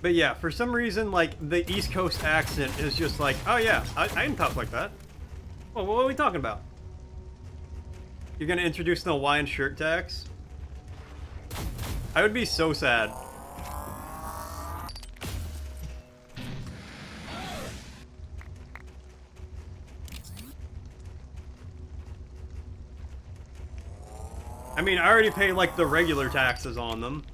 But yeah, for some reason, like, the East Coast accent is just like, oh yeah, I didn't talk like that. Well, what are we talking about? You're gonna introduce the Hawaiian shirt tax? I would be so sad. I mean, I already pay, like, the regular taxes on them.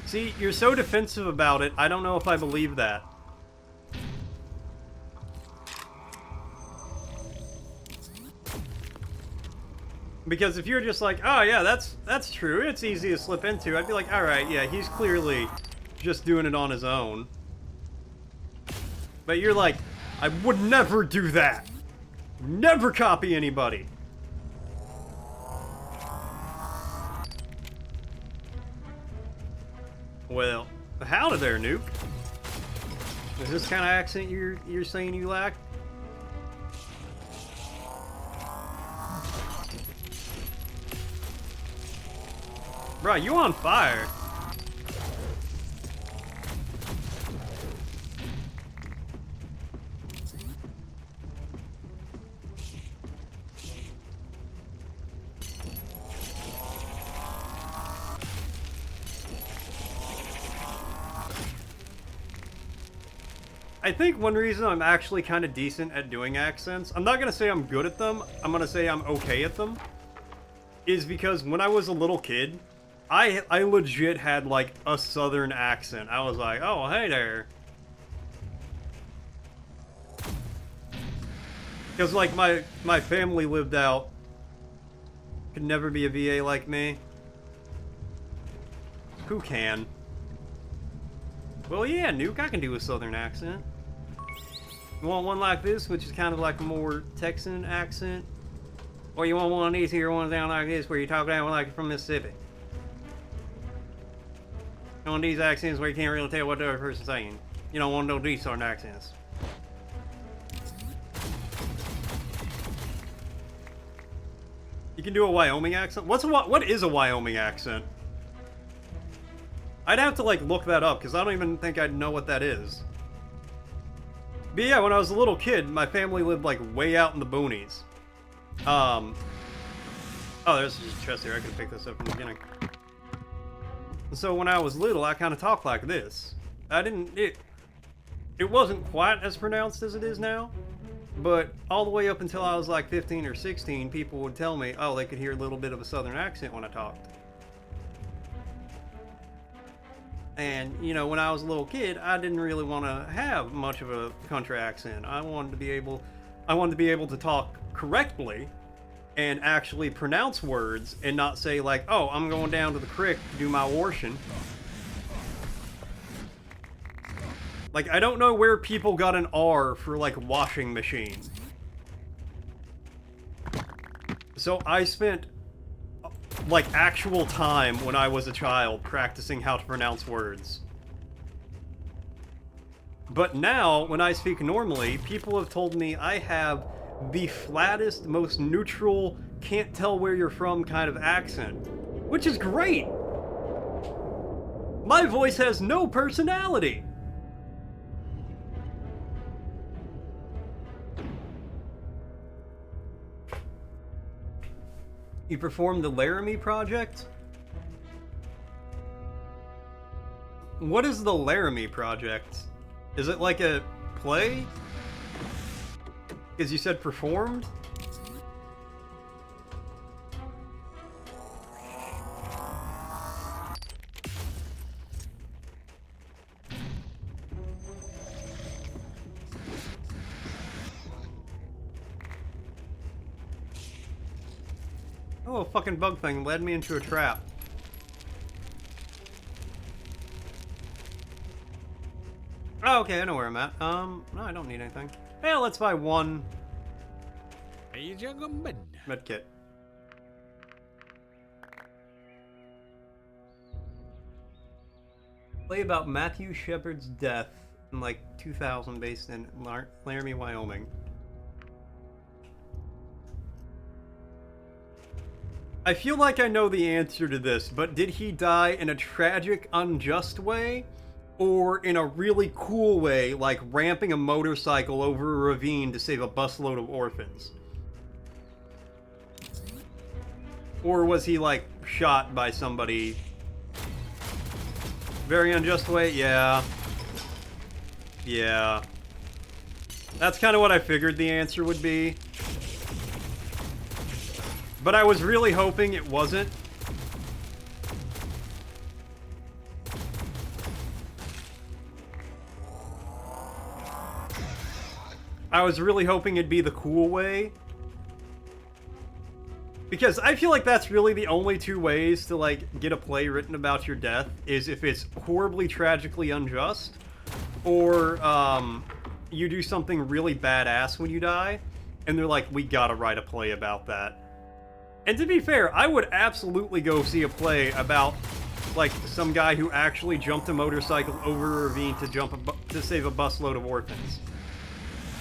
See, you're so defensive about it, I don't know if I believe that. Because if you're just like, oh yeah, that's true, it's easy to slip into, I'd be like, alright, yeah, he's clearly just doing it on his own. But you're like, I would never do that. Never copy anybody. Well, howdy there, Nuke. Is this kind of accent you're saying you lack? Bro, you on fire. I think one reason I'm actually kind of decent at doing accents, I'm not going to say I'm good at them, I'm going to say I'm okay at them, is because when I was a little kid, I legit had, like, a southern accent. I was like, oh, hey there. Because, like, my family lived out. Could never be a VA like me. Who can? Well, yeah, Nuke, I can do a southern accent. You want one like this, which is kind of like a more Texan accent? Or you want one of these here ones down like this, where you talk down like you're from Mississippi? One of these accents where you can't really tell what the other person's saying. You don't want those these sort of accents. You can do a Wyoming accent? What is a Wyoming accent? I'd have to, like, look that up, because I don't even think I'd know what that is. But yeah, when I was a little kid, my family lived, like, way out in the boonies. Oh, there's just a chest here. I could pick this up from the beginning. So when I was little, I kind of talked like this. It wasn't quite as pronounced as it is now, but all the way up until I was like 15 or 16, people would tell me, oh, they could hear a little bit of a southern accent when I talked. And, you know, when I was a little kid, I didn't really want to have much of a country accent. I wanted to be able to talk correctly and actually pronounce words and not say like, oh, I'm going down to the creek to do my washing. Like, I don't know where people got an R for, like, washing machine. So I spent, like, actual time when I was a child practicing how to pronounce words. But now, when I speak normally, people have told me I have the flattest, most neutral, can't tell where you're from kind of accent. Which is great! My voice has no personality! You performed the Laramie Project? What is the Laramie Project? Is it like a play? Because you said performed? Oh, a fucking bug thing led me into a trap. Oh, okay, I know where I'm at. No, I don't need anything. Hey, let's buy one medkit. Play about Matthew Shepard's death in like 2000 based in Laramie, Wyoming. I feel like I know the answer to this, but did he die in a tragic, unjust way? Or in a really cool way, like ramping a motorcycle over a ravine to save a busload of orphans? Or was he, like, shot by somebody? Very unjust way? Yeah. Yeah. That's kind of what I figured the answer would be. But I was really hoping it wasn't. I was really hoping it'd be the cool way. Because I feel like that's really the only two ways to, like, get a play written about your death, is if it's horribly, tragically unjust, or, you do something really badass when you die, and they're like, we gotta write a play about that. And to be fair, I would absolutely go see a play about, like, some guy who actually jumped a motorcycle over a ravine to save a busload of orphans.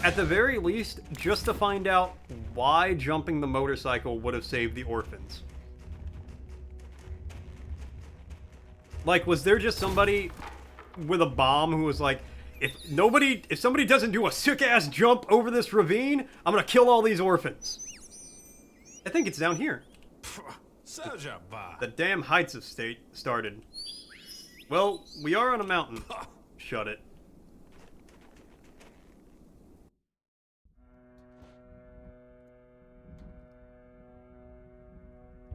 At the very least, just to find out why jumping the motorcycle would have saved the orphans. Like, was there just somebody with a bomb who was like, if somebody doesn't do a sick-ass jump over this ravine, I'm gonna kill all these orphans. I think it's down here. The damn heights have started. Well, we are on a mountain. Shut it.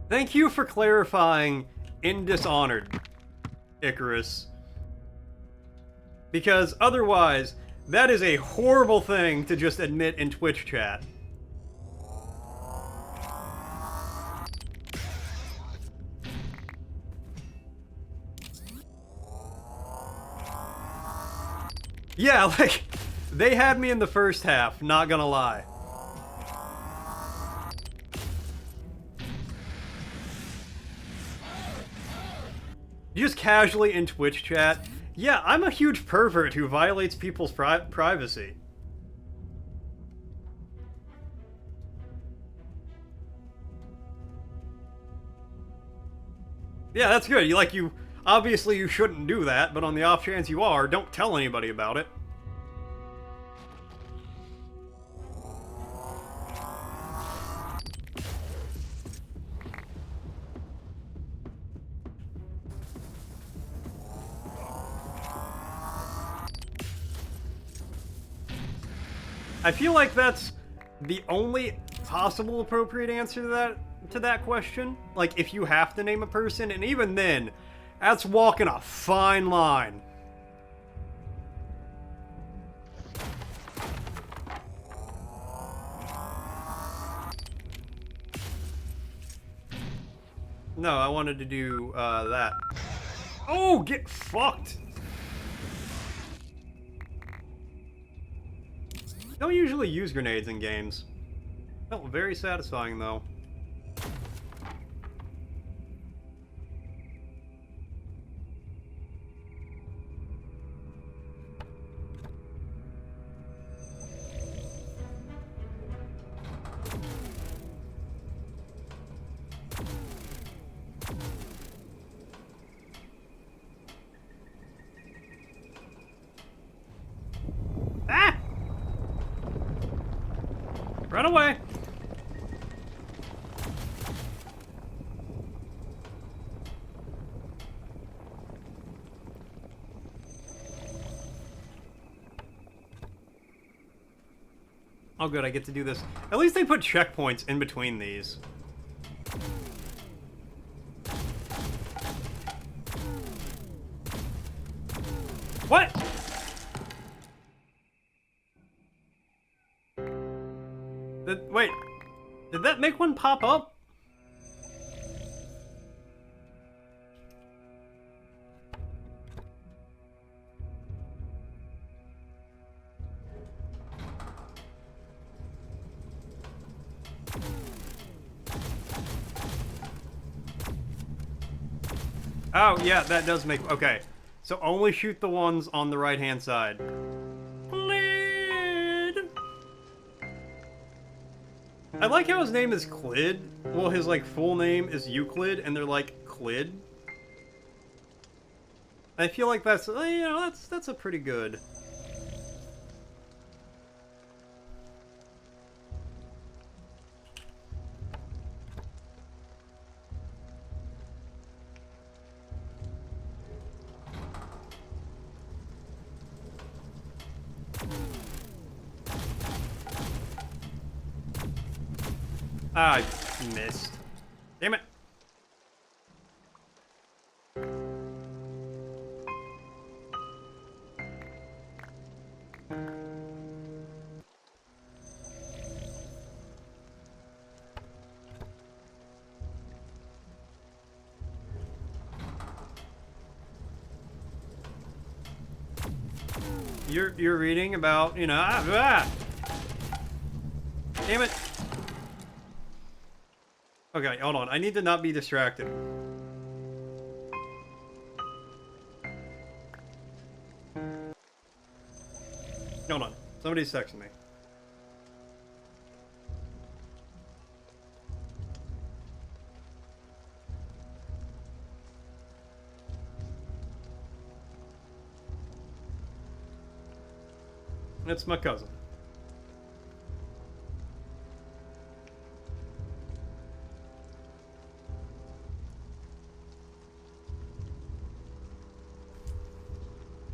Thank you for clarifying in Dishonored, Icarus. Because otherwise, that is a horrible thing to just admit in Twitch chat. Yeah, like, they had me in the first half, not gonna lie. Just casually in Twitch chat, yeah, I'm a huge pervert who violates people's privacy. Yeah, that's good. Obviously you shouldn't do that, but on the off chance you are, don't tell anybody about it. I feel like that's the only possible appropriate answer to that question. Like, if you have to name a person, and even then, that's walking a fine line. No, I wanted to do that. Oh, get fucked! Don't usually use grenades in games. Felt very satisfying, though. Ah! Run away! Oh good, I get to do this. At least they put checkpoints in between these. What? Wait, did that make one pop up? Oh, yeah, that does make... Okay. So only shoot the ones on the right-hand side. Clid! I like how his name is Clid. Well, his, like, full name is Euclid, and they're like, Clid. I feel like that's, you know, that's a pretty good... Ah, I missed. You're reading about, you know, Damn it. Okay, hold on. I need to not be distracted. Hold on. Somebody's texting me. It's my cousin.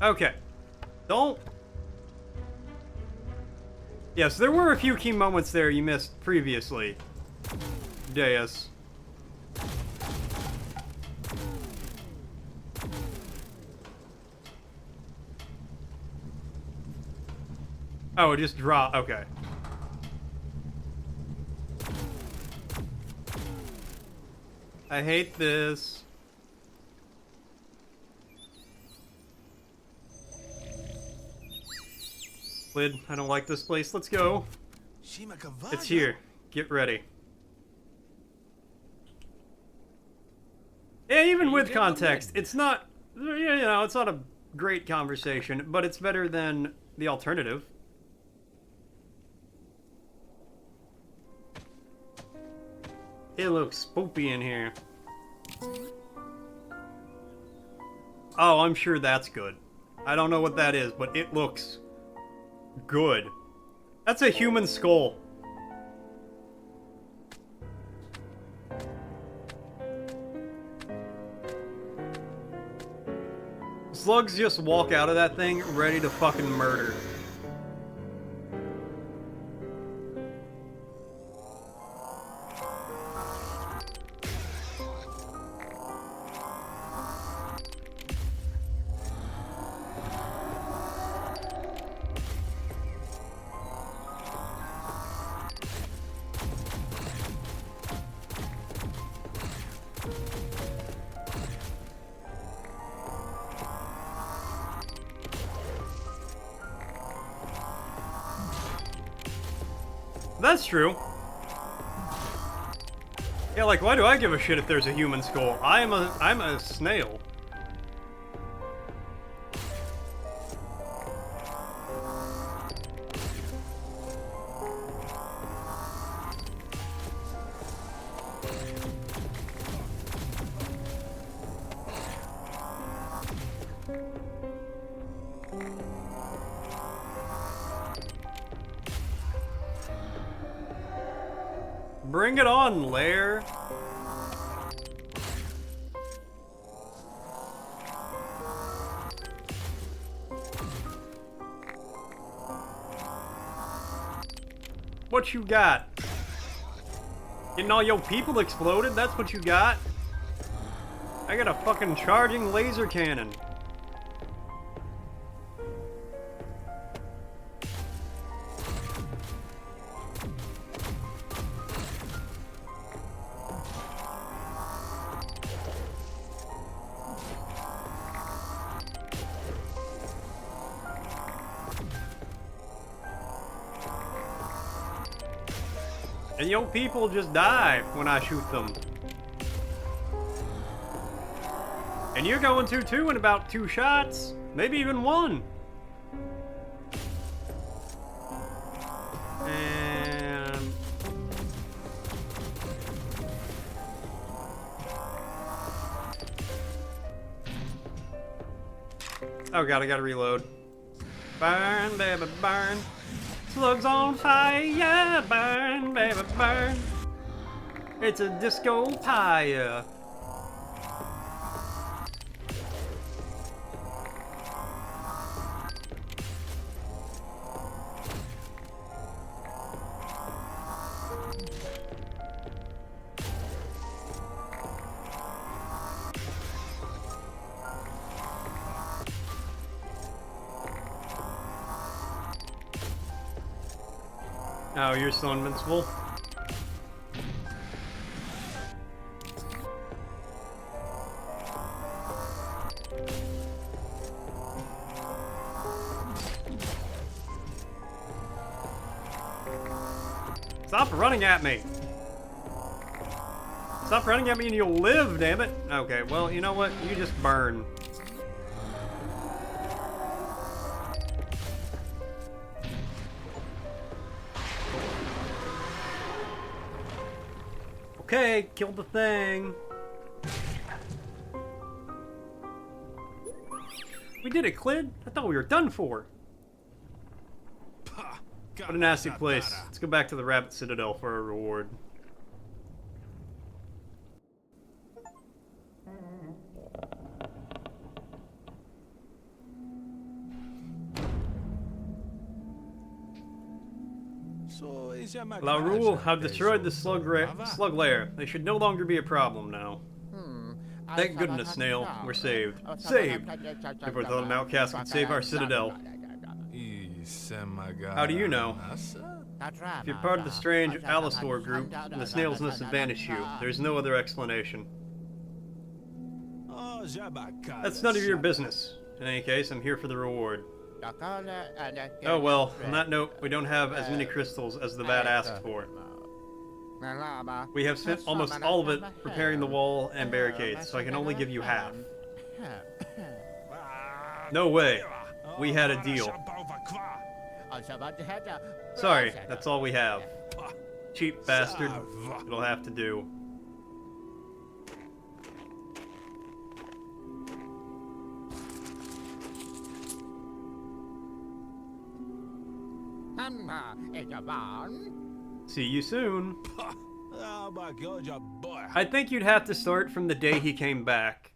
Okay. Don't... Yes, there were a few key moments there you missed previously. Deus. Oh, it just dropped. Okay. I hate this. Clid, I don't like this place. Let's go. It's here. Get ready. Yeah, even with context, it's not, you know, it's not a great conversation, but it's better than the alternative. It looks spoopy in here. Oh, I'm sure that's good. I don't know what that is, but it looks good. That's a human skull. Slugs just walk out of that thing ready to fucking murder. That's true. Yeah, like, why do I give a shit if there's a human skull? I'm a snail. Bring it on, Lair. What you got? Getting all your people exploded? That's what you got? I got a fucking charging laser cannon. And your people just die when I shoot them. And you're going to too in about 2 shots. Maybe even 1. And... oh god, I gotta reload. Burn, baby, burn. Slugs on fire, burn, baby, burn. It's a disco pyre. Oh, you're still invincible? Stop running at me! Stop running at me and you'll live, damn it! Okay, well, you know what? You just burn. Okay, kill the thing. We did it, Clid. I thought we were done for. What a nasty place. Let's go back to the Rabbit Citadel for a reward. La Rule have destroyed the slug lair. They should no longer be a problem now. Thank goodness, Snail. We're saved. Saved! Never thought an outcast could save our citadel. How do you know? If you're part of the strange Alistor group, the snails must have banished you. There's no other explanation. That's none of your business. In any case, I'm here for the reward. Oh well, on that note, we don't have as many crystals as the vat asked for. We have spent almost all of it repairing the wall and barricades, so I can only give you half. No way. We had a deal. Sorry, that's all we have. Cheap bastard. It'll have to do. See you soon. I think you'd have to start from the day he came back.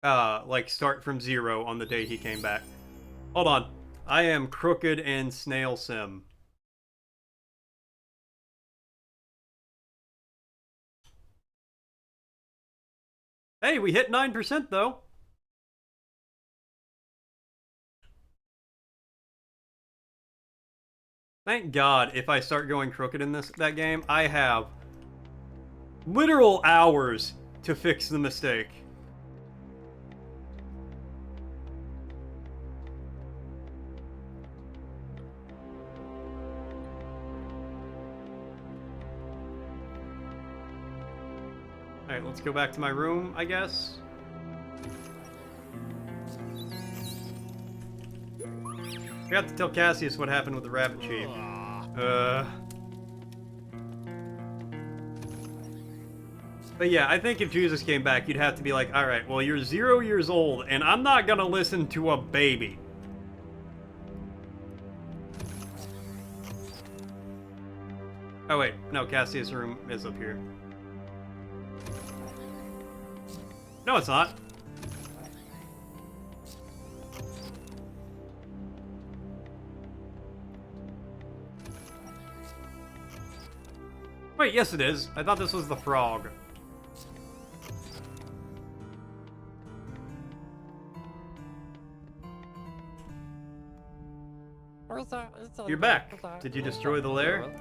Like start from 0 on the day he came back. Hold on. I am Crooked and Snail Sim. Hey, we hit 9% though. Thank God, if I start going crooked in that game, I have literal hours to fix the mistake. Alright, let's go back to my room, I guess. I forgot to tell Cassius what happened with the Rabbit Chief. But yeah, I think if Jesus came back, you'd have to be like, alright, well, you're 0 years old, and I'm not gonna listen to a baby. Oh wait, no, Cassius' room is up here. No, it's not. Wait, yes it is. I thought this was the frog. You're back. Did you destroy the lair?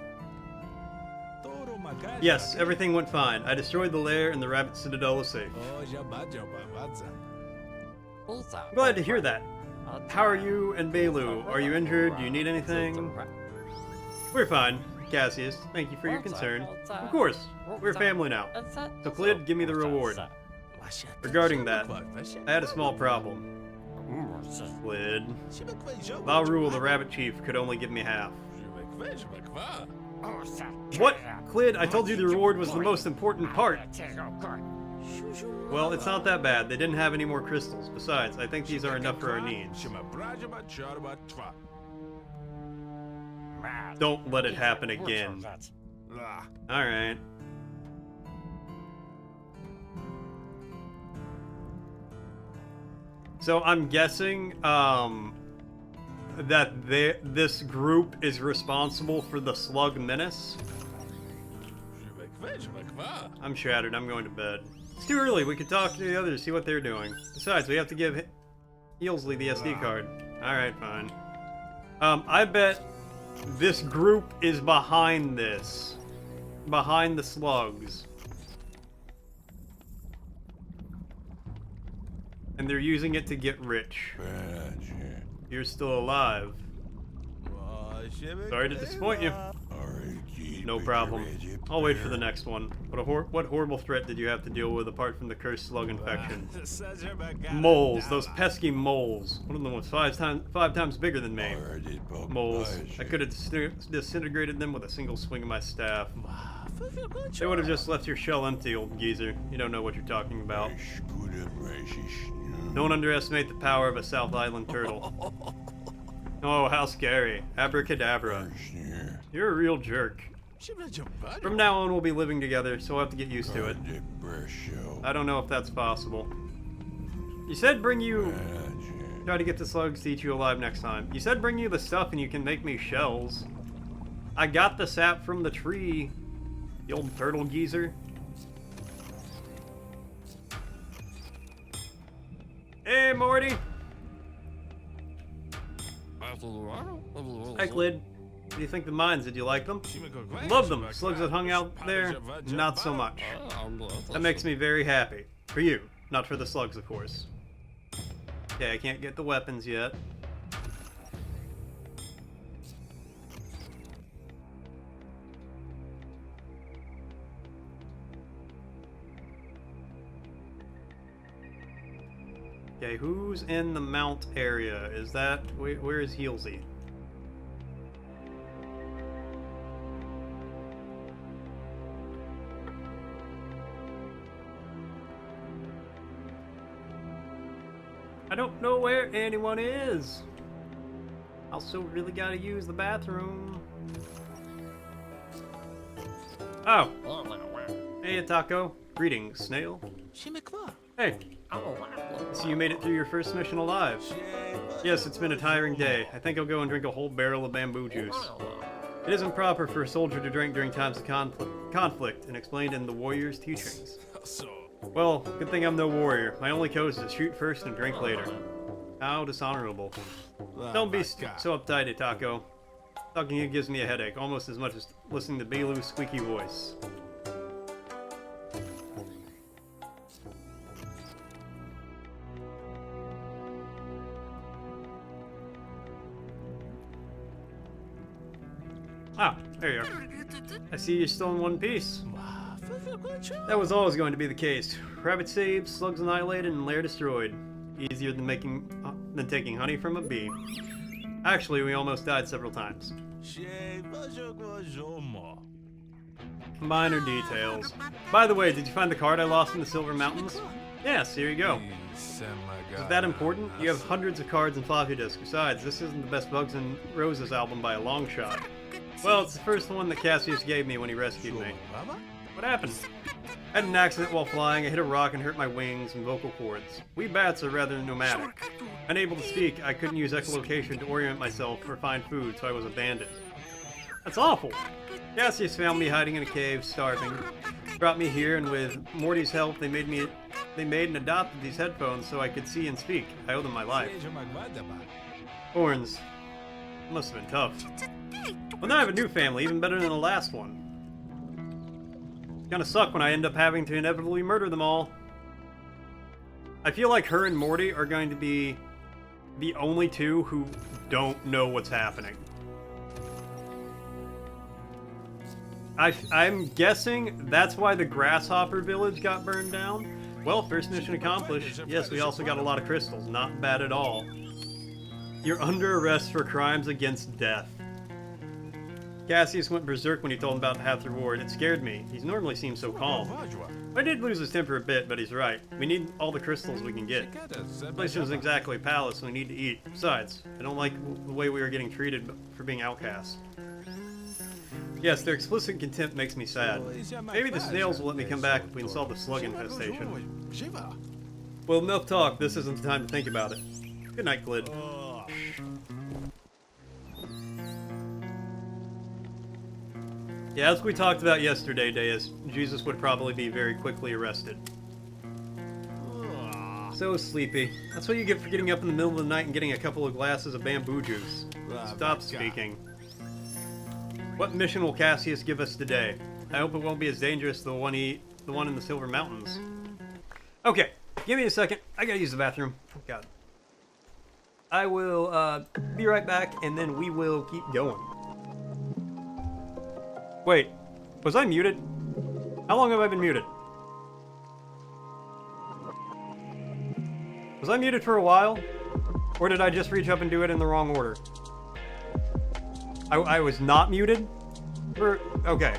Yes, everything went fine. I destroyed the lair and the Rabbit Citadel is safe. I'm glad to hear that. How are you and Belu? Are you injured? Do you need anything? We're fine. Cassius, thank you for your concern. Of course, we're family now. So Clid, give me the reward. Regarding that, I had a small problem. Clid. La Rule, the Rabbit Chief, could only give me half. What? Clid, I told you the reward was the most important part. Well, it's not that bad. They didn't have any more crystals. Besides, I think these are enough for our needs. Don't let it happen again. Alright. So I'm guessing, that this group is responsible for the slug menace? I'm shattered. I'm going to bed. It's too early. We could talk to the others, see what they're doing. Besides, we have to give Eelsley the SD card. Alright, fine. I bet This group is behind this. Behind the slugs. And they're using it to get rich. You're still alive. Sorry to disappoint you. No problem. I'll wait for the next one. What horrible threat did you have to deal with apart from the cursed slug infection? Moles. Those pesky moles. One of them was five times bigger than me. Moles. I could have disintegrated them with a single swing of my staff. They would have just left your shell empty, old geezer. You don't know what you're talking about. Don't underestimate the power of a South Island turtle. Oh, how scary. Abracadabra. You're a real jerk. From now on, we'll be living together, so I'll have to get used to it. I don't know if that's possible. You said bring you... Try to get the slugs to eat you alive next time. You said bring you the stuff and you can make me shells. I got the sap from the tree, you old turtle geezer. Hey, Morty! Hi, Clid. What do you think of the mines? Did you like them? Love them. Slugs that hung out there? Not so much. That makes me very happy. For you. Not for the slugs, of course. Okay, I can't get the weapons yet. Okay, who's in the mount area? Is that... where is Heelsy? I don't know where anyone is. Also really gotta use the bathroom. Oh. Hey, Taco. Greetings, Snail. Hey. So you made it through your first mission alive. Yes, it's been a tiring day. I think I'll go and drink a whole barrel of bamboo juice. It isn't proper for a soldier to drink during times of conflict, and explained in the warrior's teachings. Well, good thing I'm no warrior. My only code is to shoot first and drink later. How dishonorable. Don't be so uptight, Taco. Talking to you gives me a headache, almost as much as listening to Belu's squeaky voice. Ah, there you are. I see you're still in one piece. That was always going to be the case. Rabbit saved, slugs annihilated, and lair destroyed. Easier than taking honey from a bee. Actually, we almost died several times. Minor details. By the way, did you find the card I lost in the Silver Mountains? Yes, here you go. Is it that important? You have hundreds of cards and floppy disks. Besides, this isn't the best Bugs N' Roses album by a long shot. Well, it's the first one that Cassius gave me when he rescued me. What happened? I had an accident while flying. I hit a rock and hurt my wings and vocal cords. We bats are rather nomadic. Unable to speak, I couldn't use echolocation to orient myself or find food, so I was abandoned. That's awful. Cassius found me hiding in a cave, starving. Brought me here, and with Morty's help, they made and adopted these headphones so I could see and speak. I owe them my life. Horns. Must have been tough. Well, now I have a new family, even better than the last one. Gonna suck when I end up having to inevitably murder them all. I feel like her and Morty are going to be the only two who don't know what's happening. I'm guessing that's why the Grasshopper Village got burned down. Well, first mission accomplished. Yes, we also got a lot of crystals. Not bad at all. You're under arrest for crimes against death. Cassius went berserk when he told him about half the reward. It scared me. He normally seems so calm. I did lose his temper a bit, but he's right. We need all the crystals we can get. This place isn't exactly a palace, so we need to eat. Besides, I don't like the way we are getting treated for being outcasts. Yes, their explicit contempt makes me sad. Maybe the snails will let me come back if we can solve the slug infestation. Well, enough talk. This isn't the time to think about it. Good night, Clid. Yeah, as we talked about yesterday, Deus, Jesus would probably be very quickly arrested. So sleepy. That's what you get for getting up in the middle of the night and getting a couple of glasses of bamboo juice. Stop speaking. What mission will Cassius give us today? I hope it won't be as dangerous as the one in the Silver Mountains. Okay, give me a second. I gotta use the bathroom. Oh, God. I will be right back, and then we will keep going. Wait, was I muted? How long have I been muted? Was I muted for a while? Or did I just reach up and do it in the wrong order? I was not muted? Okay.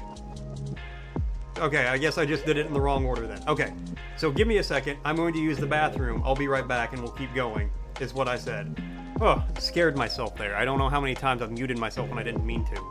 Okay, I guess I just did it in the wrong order then. Okay, so give me a second. I'm going to use the bathroom. I'll be right back and we'll keep going, is what I said. Oh, scared myself there. I don't know how many times I've muted myself when I didn't mean to.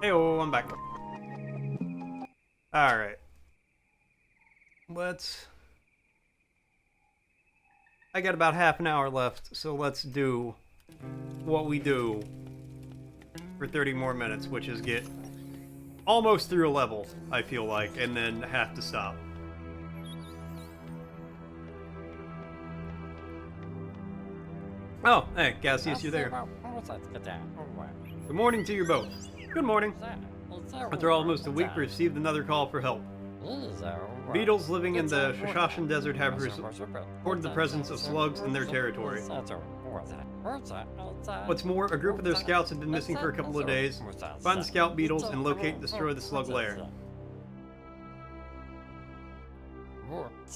Hey-oh, I'm back. Alright. I got about half an hour left, so let's do what we do for 30 more minutes, which is get almost through a level, I feel like, and then have to stop. Oh, hey, Cassius, you're there. Good morning to you both. Good morning. After almost a week, we received another call for help. Beetles living in the Shashashan Desert have reported the presence of slugs in their territory. What's more, a group of their scouts have been missing for a couple of days. Find the scout beetles and locate and destroy the slug lair.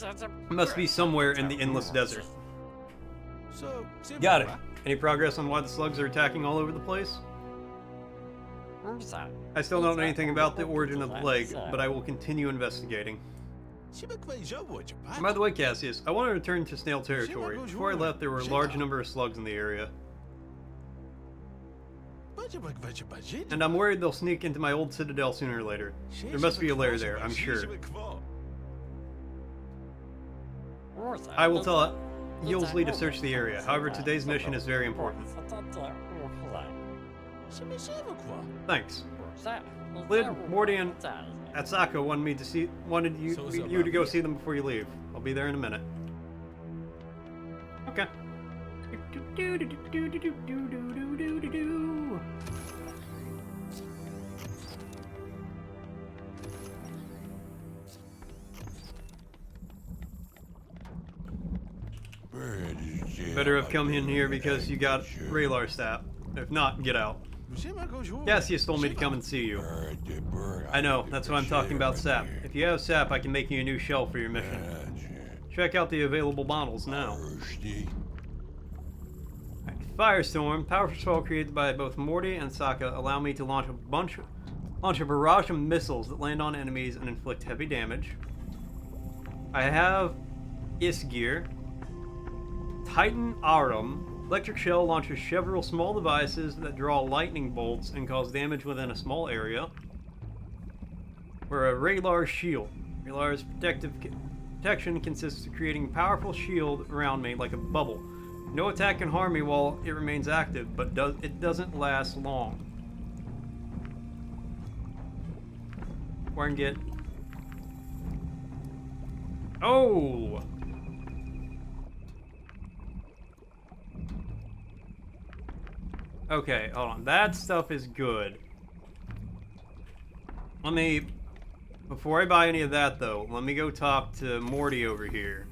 It must be somewhere in the endless desert. Got it. Any progress on why the slugs are attacking all over the place? I still don't know anything about the origin of the plague, but I will continue investigating. By the way, Cassius, I want to return to Snail territory. Before I left, there were a large number of slugs in the area. And I'm worried they'll sneak into my old citadel sooner or later. There must be a lair there, I'm sure. I will tell Yulsley to search the area. However, today's mission is very important. Thanks. Clid, Morty, and Atsako wanted you to go see them before you leave. I'll be there in a minute. Okay. Better have come in here because you got Raylar sap. If not, get out. Cassius told me to come and see you. I know, that's what I'm talking about, sap. If you have sap, I can make you a new shell for your mission. Check out the available models now. Firestorm, powerful spell created by both Morty and Sokka, allow me to launch a barrage of missiles that land on enemies and inflict heavy damage. I have Isgear. Titan Arum. Electric Shell launches several small devices that draw lightning bolts and cause damage within a small area. Or a Raylar Shield. Raylar's protection consists of creating a powerful shield around me like a bubble. No attack can harm me while it remains active, but it doesn't last long. Or I can get... Oh! Okay, hold on. That stuff is good. Let me... Before I buy any of that, though, let me go talk to Morty over here.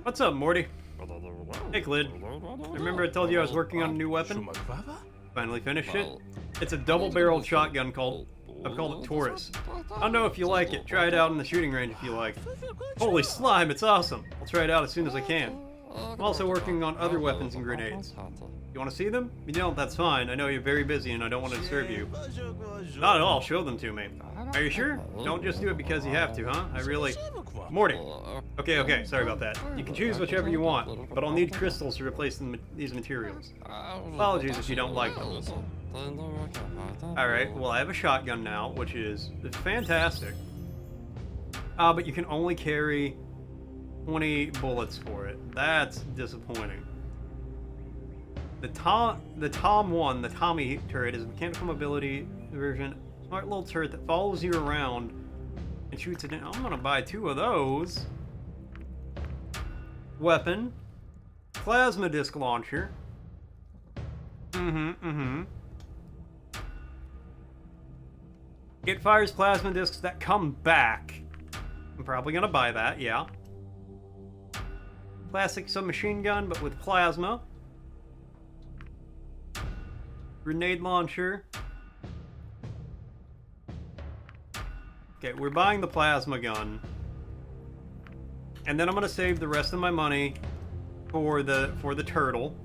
What's up, Morty? Hey, Clid. Remember I told you I was working on a new weapon? Finally finished it. It's a double-barreled shotgun called... I've called it Taurus. I don't know if you like it. Try it out in the shooting range if you like. Holy slime, it's awesome. I'll try it out as soon as I can. I'm also working on other weapons and grenades. You want to see them? If you don't, that's fine. I know you're very busy and I don't want to disturb you. Not at all. Show them to me. Are you sure? Don't just do it because you have to, huh? I really... Morty. Okay, sorry about that. You can choose whichever you want, but I'll need crystals to replace these materials. Apologies if you don't like them. Alright, well I have a shotgun now, which is fantastic. But you can only carry 20 bullets for it. That's disappointing. The Tommy turret is a mechanical mobility version. Smart little turret that follows you around and shoots it in. I'm gonna buy 2 of those. Weapon. Plasma disc launcher. It fires plasma discs that come back. I'm probably gonna buy that, yeah. Classic submachine gun, but with plasma. Grenade launcher. Okay, we're buying the plasma gun. And then I'm gonna save the rest of my money for the turtle.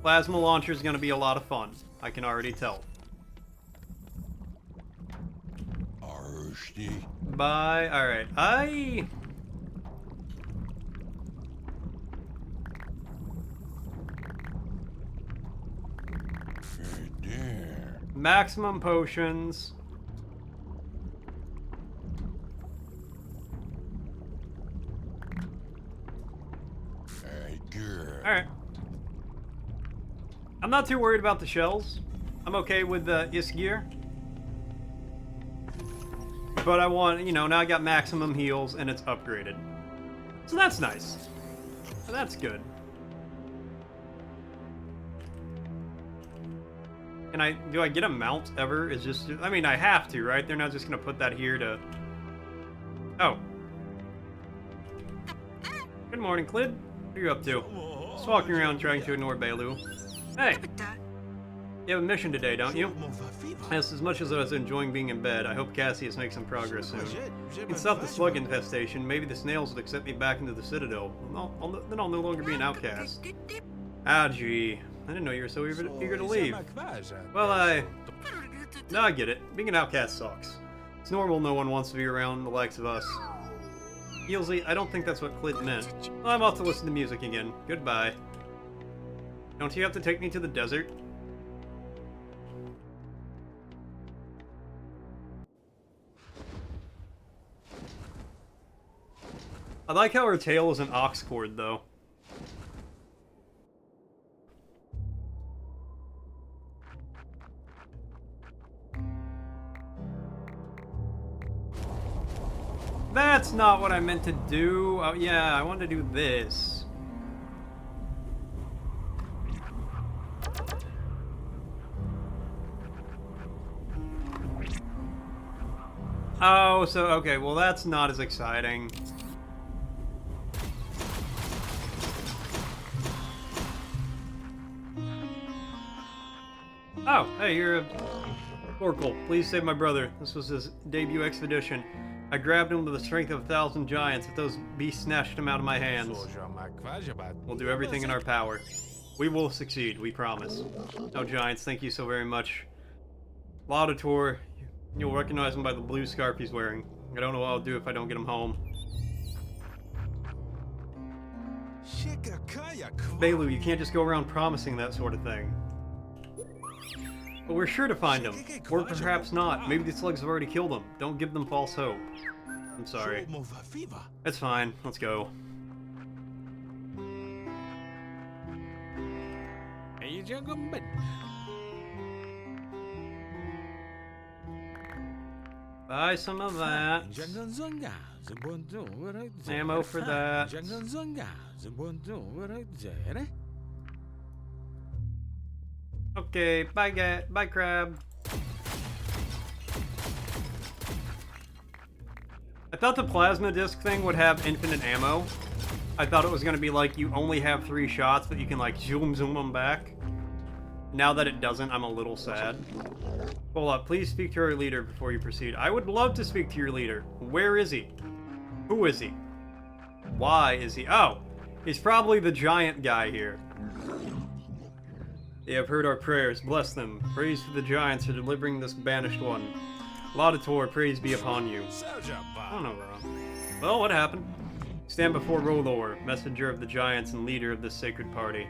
Plasma launcher is gonna be a lot of fun. I can already tell. Bye. Alright. Maximum potions. Alright. I'm not too worried about the shells. I'm okay with the Isgear. But I want, now I got maximum heals and it's upgraded. So that's nice. So that's good. Do I get a mount ever? I mean, I have to, right? They're not just gonna put that here to... Oh. Good morning, Clid. What are you up to? Just walking around trying to ignore Bailu. Hey! You have a mission today, don't you? Yes, as much as I was enjoying being in bed, I hope Cassius makes some progress soon. You can stop the slug infestation, maybe the snails will accept me back into the Citadel. Then I'll no longer be an outcast. Ah, gee. I didn't know you were so eager to leave. Well, No, I get it. Being an outcast sucks. It's normal no one wants to be around the likes of us. Heelzy, I don't think that's what Clid meant. Well, I'm off to listen to music again. Goodbye. Don't you have to take me to the desert? I like how her tail is an ox cord, though. That's not what I meant to do. Oh, yeah, I wanted to do this. Oh, so, okay, well, that's not as exciting. Oh, hey, you're a Oracle. Please save my brother. This was his debut expedition. I grabbed him with the strength of 1,000 giants, but those beasts snatched him out of my hands. We'll do everything in our power. We will succeed, we promise. Oh, giants, thank you so very much. Laudator, you'll recognize him by the blue scarf he's wearing. I don't know what I'll do if I don't get him home. Belu, you can't just go around promising that sort of thing. But we're sure to find him. Or perhaps not. Maybe the slugs have already killed him. Don't give them false hope. I'm sorry. It's fine. Let's go. Buy some of that. Ammo for that. Okay, bye crab. I thought the plasma disc thing would have infinite ammo. I thought it was going to be like you only have 3 shots, but you can like zoom them back. Now that it doesn't, I'm a little sad. Hold up, please speak to our leader before you proceed. I would love to speak to your leader. Where is he? Who is he? Why is he? Oh, he's probably the giant guy here. They have heard our prayers. Bless them. Praise to the giants for delivering this banished one. Laudator, praise be upon you. I don't know wrong. Well, what happened? Stand before Rolor, messenger of the giants and leader of this sacred party.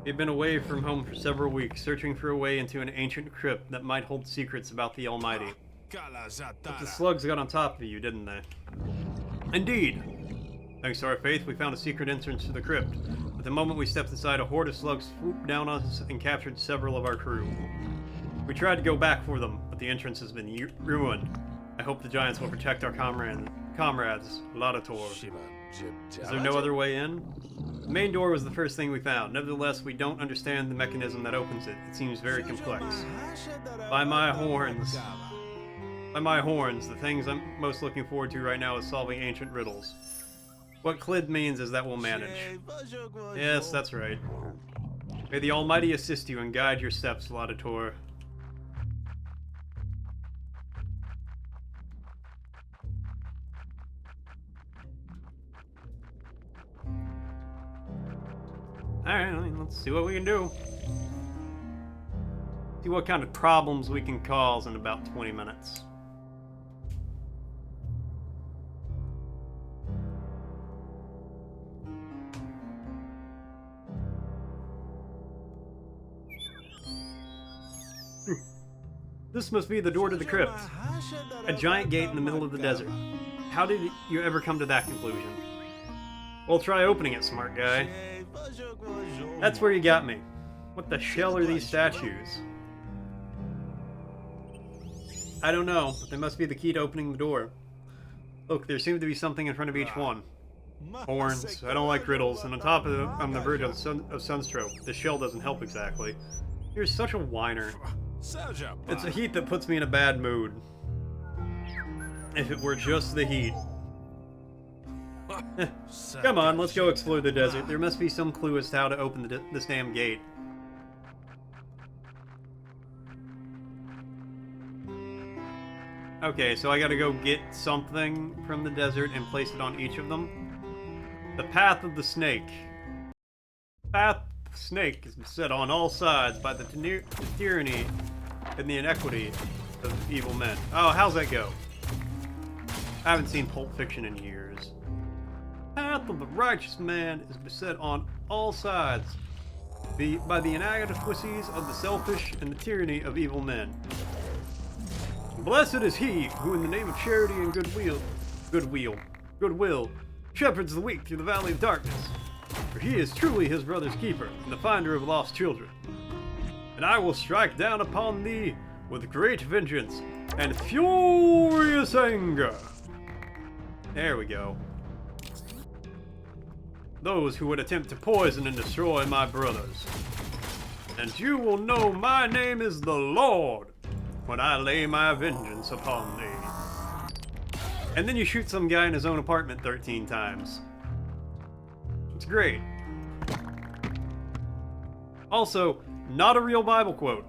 We have been away from home for several weeks, searching for a way into an ancient crypt that might hold secrets about the Almighty. But the slugs got on top of you, didn't they? Indeed. Thanks to our faith, we found a secret entrance to the crypt. But the moment we stepped inside, a horde of slugs swooped down on us and captured several of our crew. We tried to go back for them, but the entrance has been ruined. I hope the giants will protect our comrades, Laudator. Is there no other way in? The main door was the first thing we found. Nevertheless, we don't understand the mechanism that opens it. It seems very complex. By my horns, the things I'm most looking forward to right now is solving ancient riddles. What Clid means is that we'll manage. Yes, that's right. May the Almighty assist you and guide your steps, Laudator. Alright, let's see what we can do. See what kind of problems we can cause in about 20 minutes. This must be the door to the crypt. A giant gate in the middle of the desert. How did you ever come to that conclusion? Well, try opening it, smart guy. That's where you got me. What the shell are these statues? I don't know, but they must be the key to opening the door. Look, there seems to be something in front of each one. Horns. I don't like riddles, and on top of it, I'm the verge of sunstroke. This shell doesn't help exactly. You're such a whiner. It's the heat that puts me in a bad mood. If it were just the heat. Come on, let's go explore the desert. There must be some clue as to how to open this damn gate. Okay, so I gotta go get something from the desert and place it on each of them. The Path of the Snake. Path of the Snake is beset on all sides by the tyranny and the inequity of evil men. Oh, how's that go? I haven't seen Pulp Fiction in years. Path of the righteous man is beset on all sides by the inadequacies of the selfish and the tyranny of evil men. Blessed is he who, in the name of charity and goodwill, goodwill, shepherds the weak through the valley of darkness. For he is truly his brother's keeper, and the finder of lost children. And I will strike down upon thee with great vengeance and furious anger. There we go. Those who would attempt to poison and destroy my brothers. And you will know my name is the Lord when I lay my vengeance upon thee. And then you shoot some guy in his own apartment 13 times. It's great. Also, not a real Bible quote.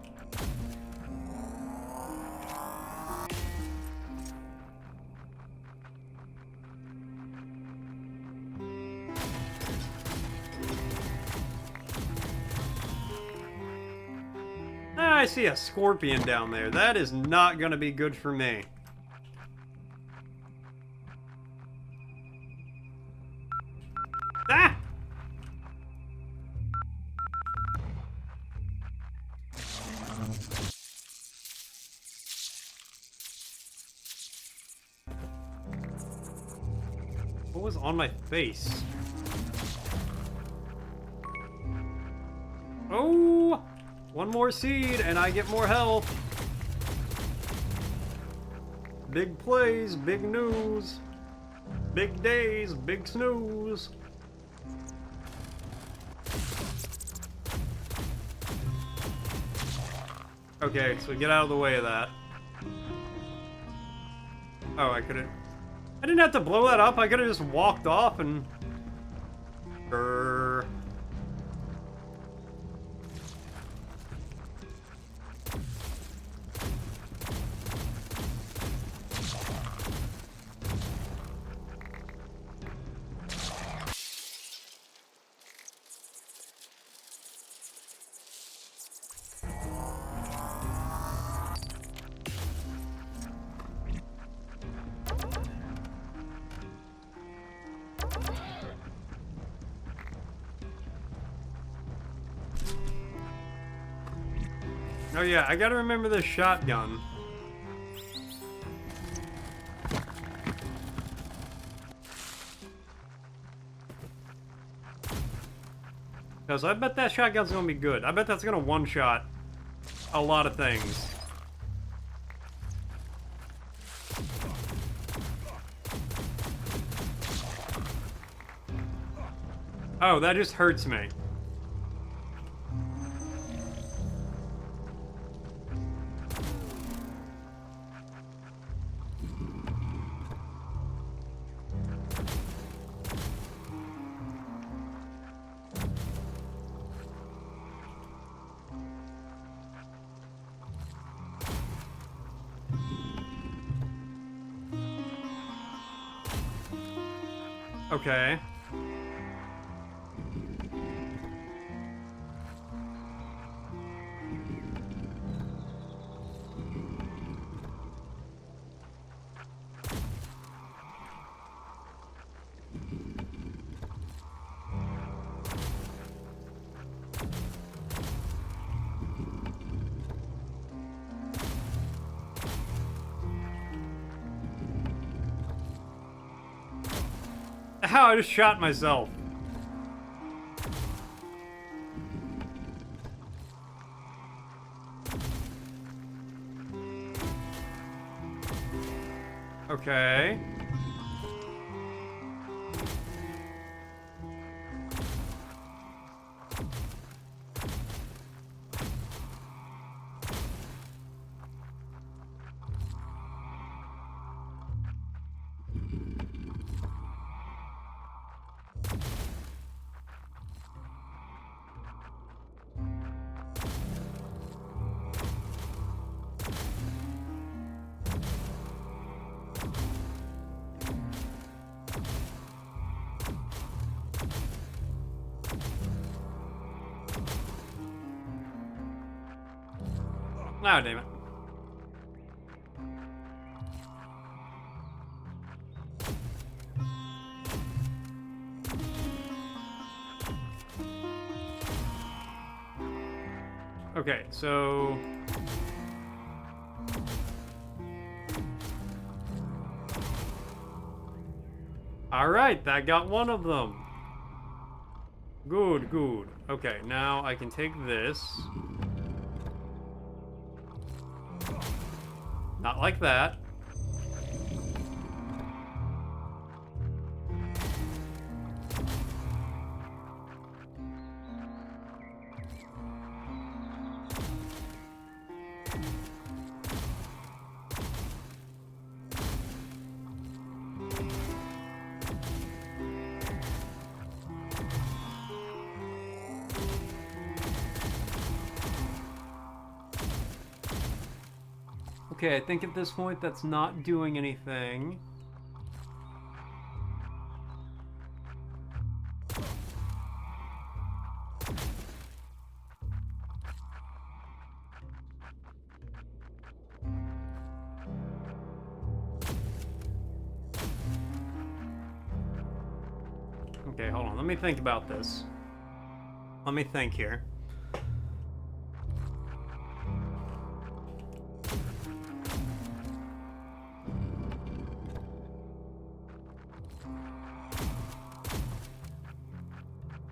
I see a scorpion down there. That is not going to be good for me. Ah! What was on my face? Oh! One more seed and I get more health. Big plays, big news. Big days, big snooze. Okay, so get out of the way of that. Oh, I could've... I didn't have to blow that up. I could've just walked off and... Oh yeah, I gotta remember this shotgun. Because I bet that shotgun's gonna be good. I bet that's gonna one-shot a lot of things. Oh, that just hurts me. Okay. Ow, I just shot myself. Okay. Oh, damn it. Okay, so... Alright, that got one of them. Good, good. Okay, now I can take this. Not like that. Okay, I think at this point that's not doing anything. Okay, hold on. Let me think about this. Let me think here.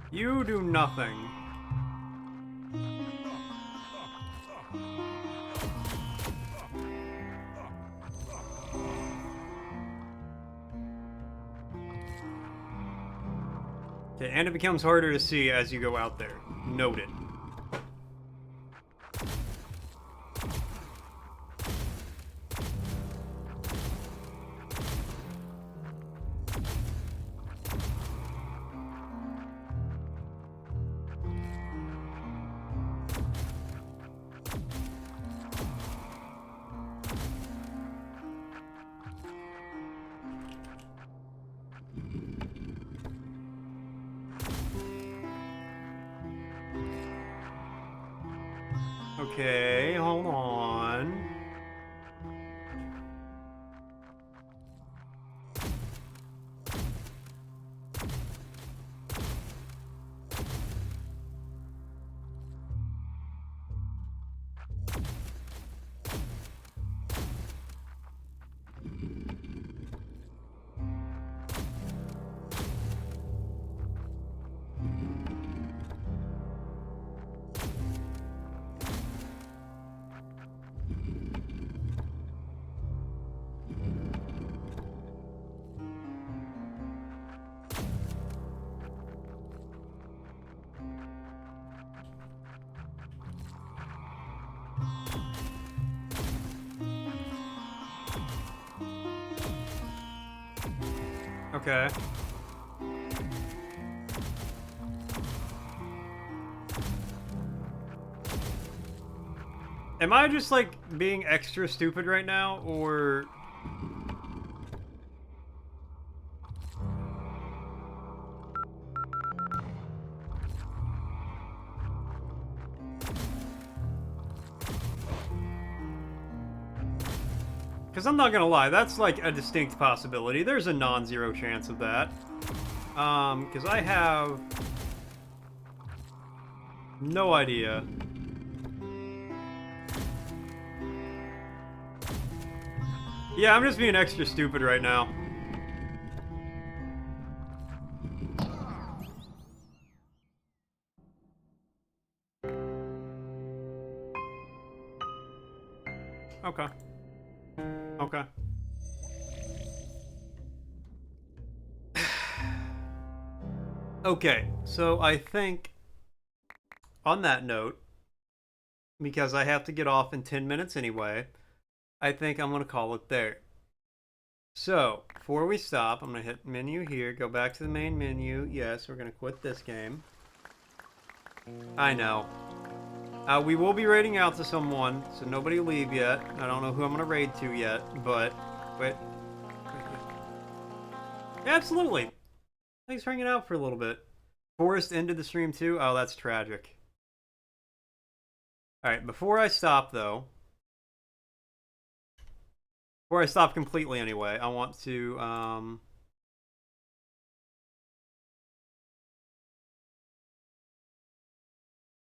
You do nothing. Okay, and it becomes harder to see as you go out there. Noted. Okay, hold on. Okay. Am I just, like, being extra stupid right now, or... Because I'm not gonna lie, that's, like, a distinct possibility. There's a non-zero chance of that. Because I have... no idea. Yeah, I'm just being extra stupid right now. Okay. Okay. Okay, so I think, on that note, because I have to get off in 10 minutes anyway, I think I'm going to call it there. So, before we stop, I'm going to hit menu here, go back to the main menu. Yes, we're going to quit this game. I know. We will be raiding out to someone, so nobody leave yet. I don't know who I'm going to raid to yet, but... Wait. Absolutely. Thanks for hanging out for a little bit. Forrest ended the stream too? Oh, that's tragic. Alright, before I stop, though... Before I stop completely, anyway, I want to,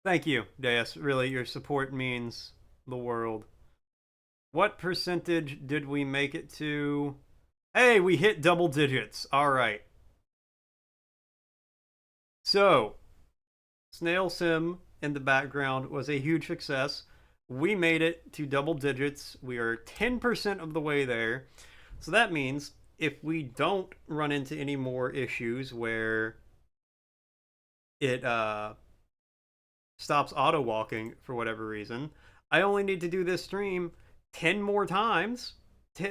Thank you, Deus. Really, your support means the world. What percentage did we make it to? Hey, we hit double digits. Alright. So, Snail Sim in the background was a huge success. We made it to double digits. We are 10% of the way there. So that means if we don't run into any more issues where it stops auto walking for whatever reason, I only need to do this stream 10 more times.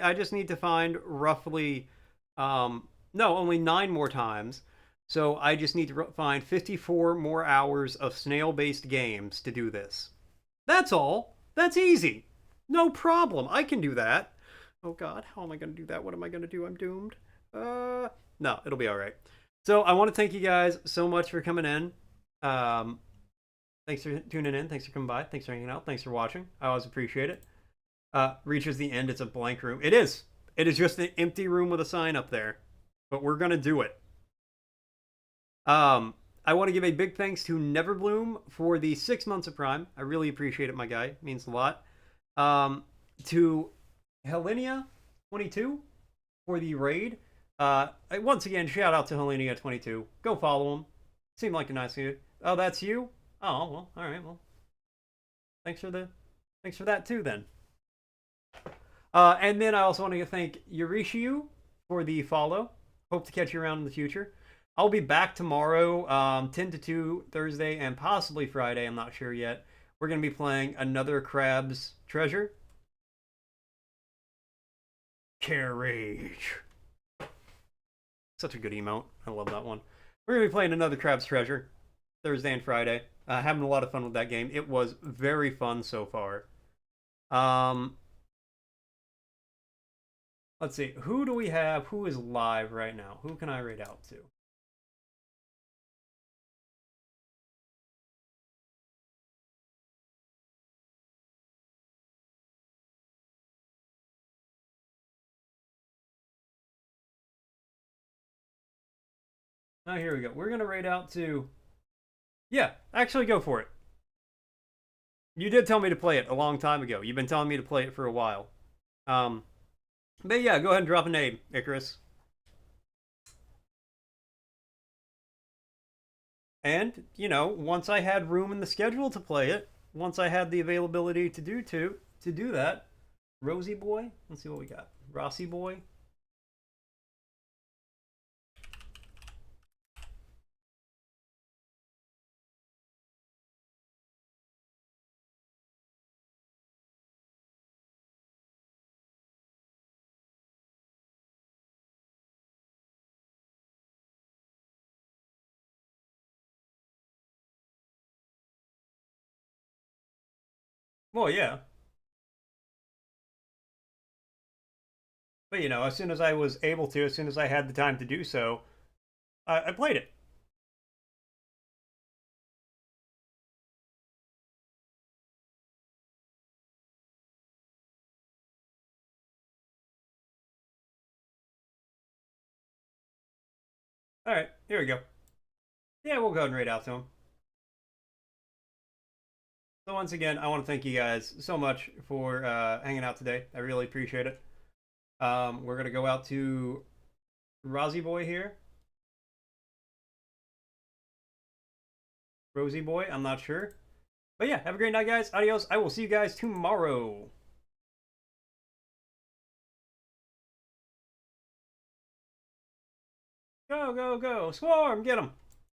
I just need to find roughly, no, only 9 more times. So I just need to find 54 more hours of snail based games to do this. That's all. That's easy. No problem. I can do that. Oh God, how am I going to do that? What am I going to do? I'm doomed. No, it'll be all right. So I want to thank you guys so much for coming in. Um, Thanks for tuning in. Thanks for coming by. Thanks for hanging out. Thanks for watching. I always appreciate it. Reaches the end. It's a blank room. It is. It is just an empty room with a sign up there. But we're gonna do it. I want to give a big thanks to Neverbloom for the 6 months of Prime. I really appreciate it, my guy. It means a lot. To Helenia22 for the raid. Once again, shout out to Helenia22. Go follow him. Seemed like a nice dude. Oh, that's you? Oh, well, all right. Well, thanks for that too then. And then I also want to thank Yurishiu for the follow. Hope to catch you around in the future. I'll be back tomorrow, 10 to 2 Thursday and possibly Friday. I'm not sure yet. We're going to be playing another Crab's Treasure. Carriage. Such a good emote. I love that one. We're going to be playing another Crab's Treasure Thursday and Friday. Having a lot of fun with that game. It was very fun so far. Let's see. Who do we have? Who is live right now? Who can I raid out to? Oh, here we go. We're going to raid out to... Yeah, actually go for it. You did tell me to play it a long time ago. You've been telling me to play it for a while. But yeah, go ahead and drop a name, Icarus. And, you know, once I had room in the schedule to play it, once I had the availability to do that, Rosie Boy, let's see what we got. Rossi Boy. Well, yeah. But, you know, as soon as I was able to, as soon as I had the time to do so, I played it. All right, here we go. Yeah, we'll go ahead and raid out to him. So once again, I want to thank you guys so much for hanging out today. I really appreciate it. We're going to go out to Rosie Boy here. Rosie Boy, I'm not sure. But yeah, have a great night, guys. Adios. I will see you guys tomorrow. Go, go, go. Swarm, get him.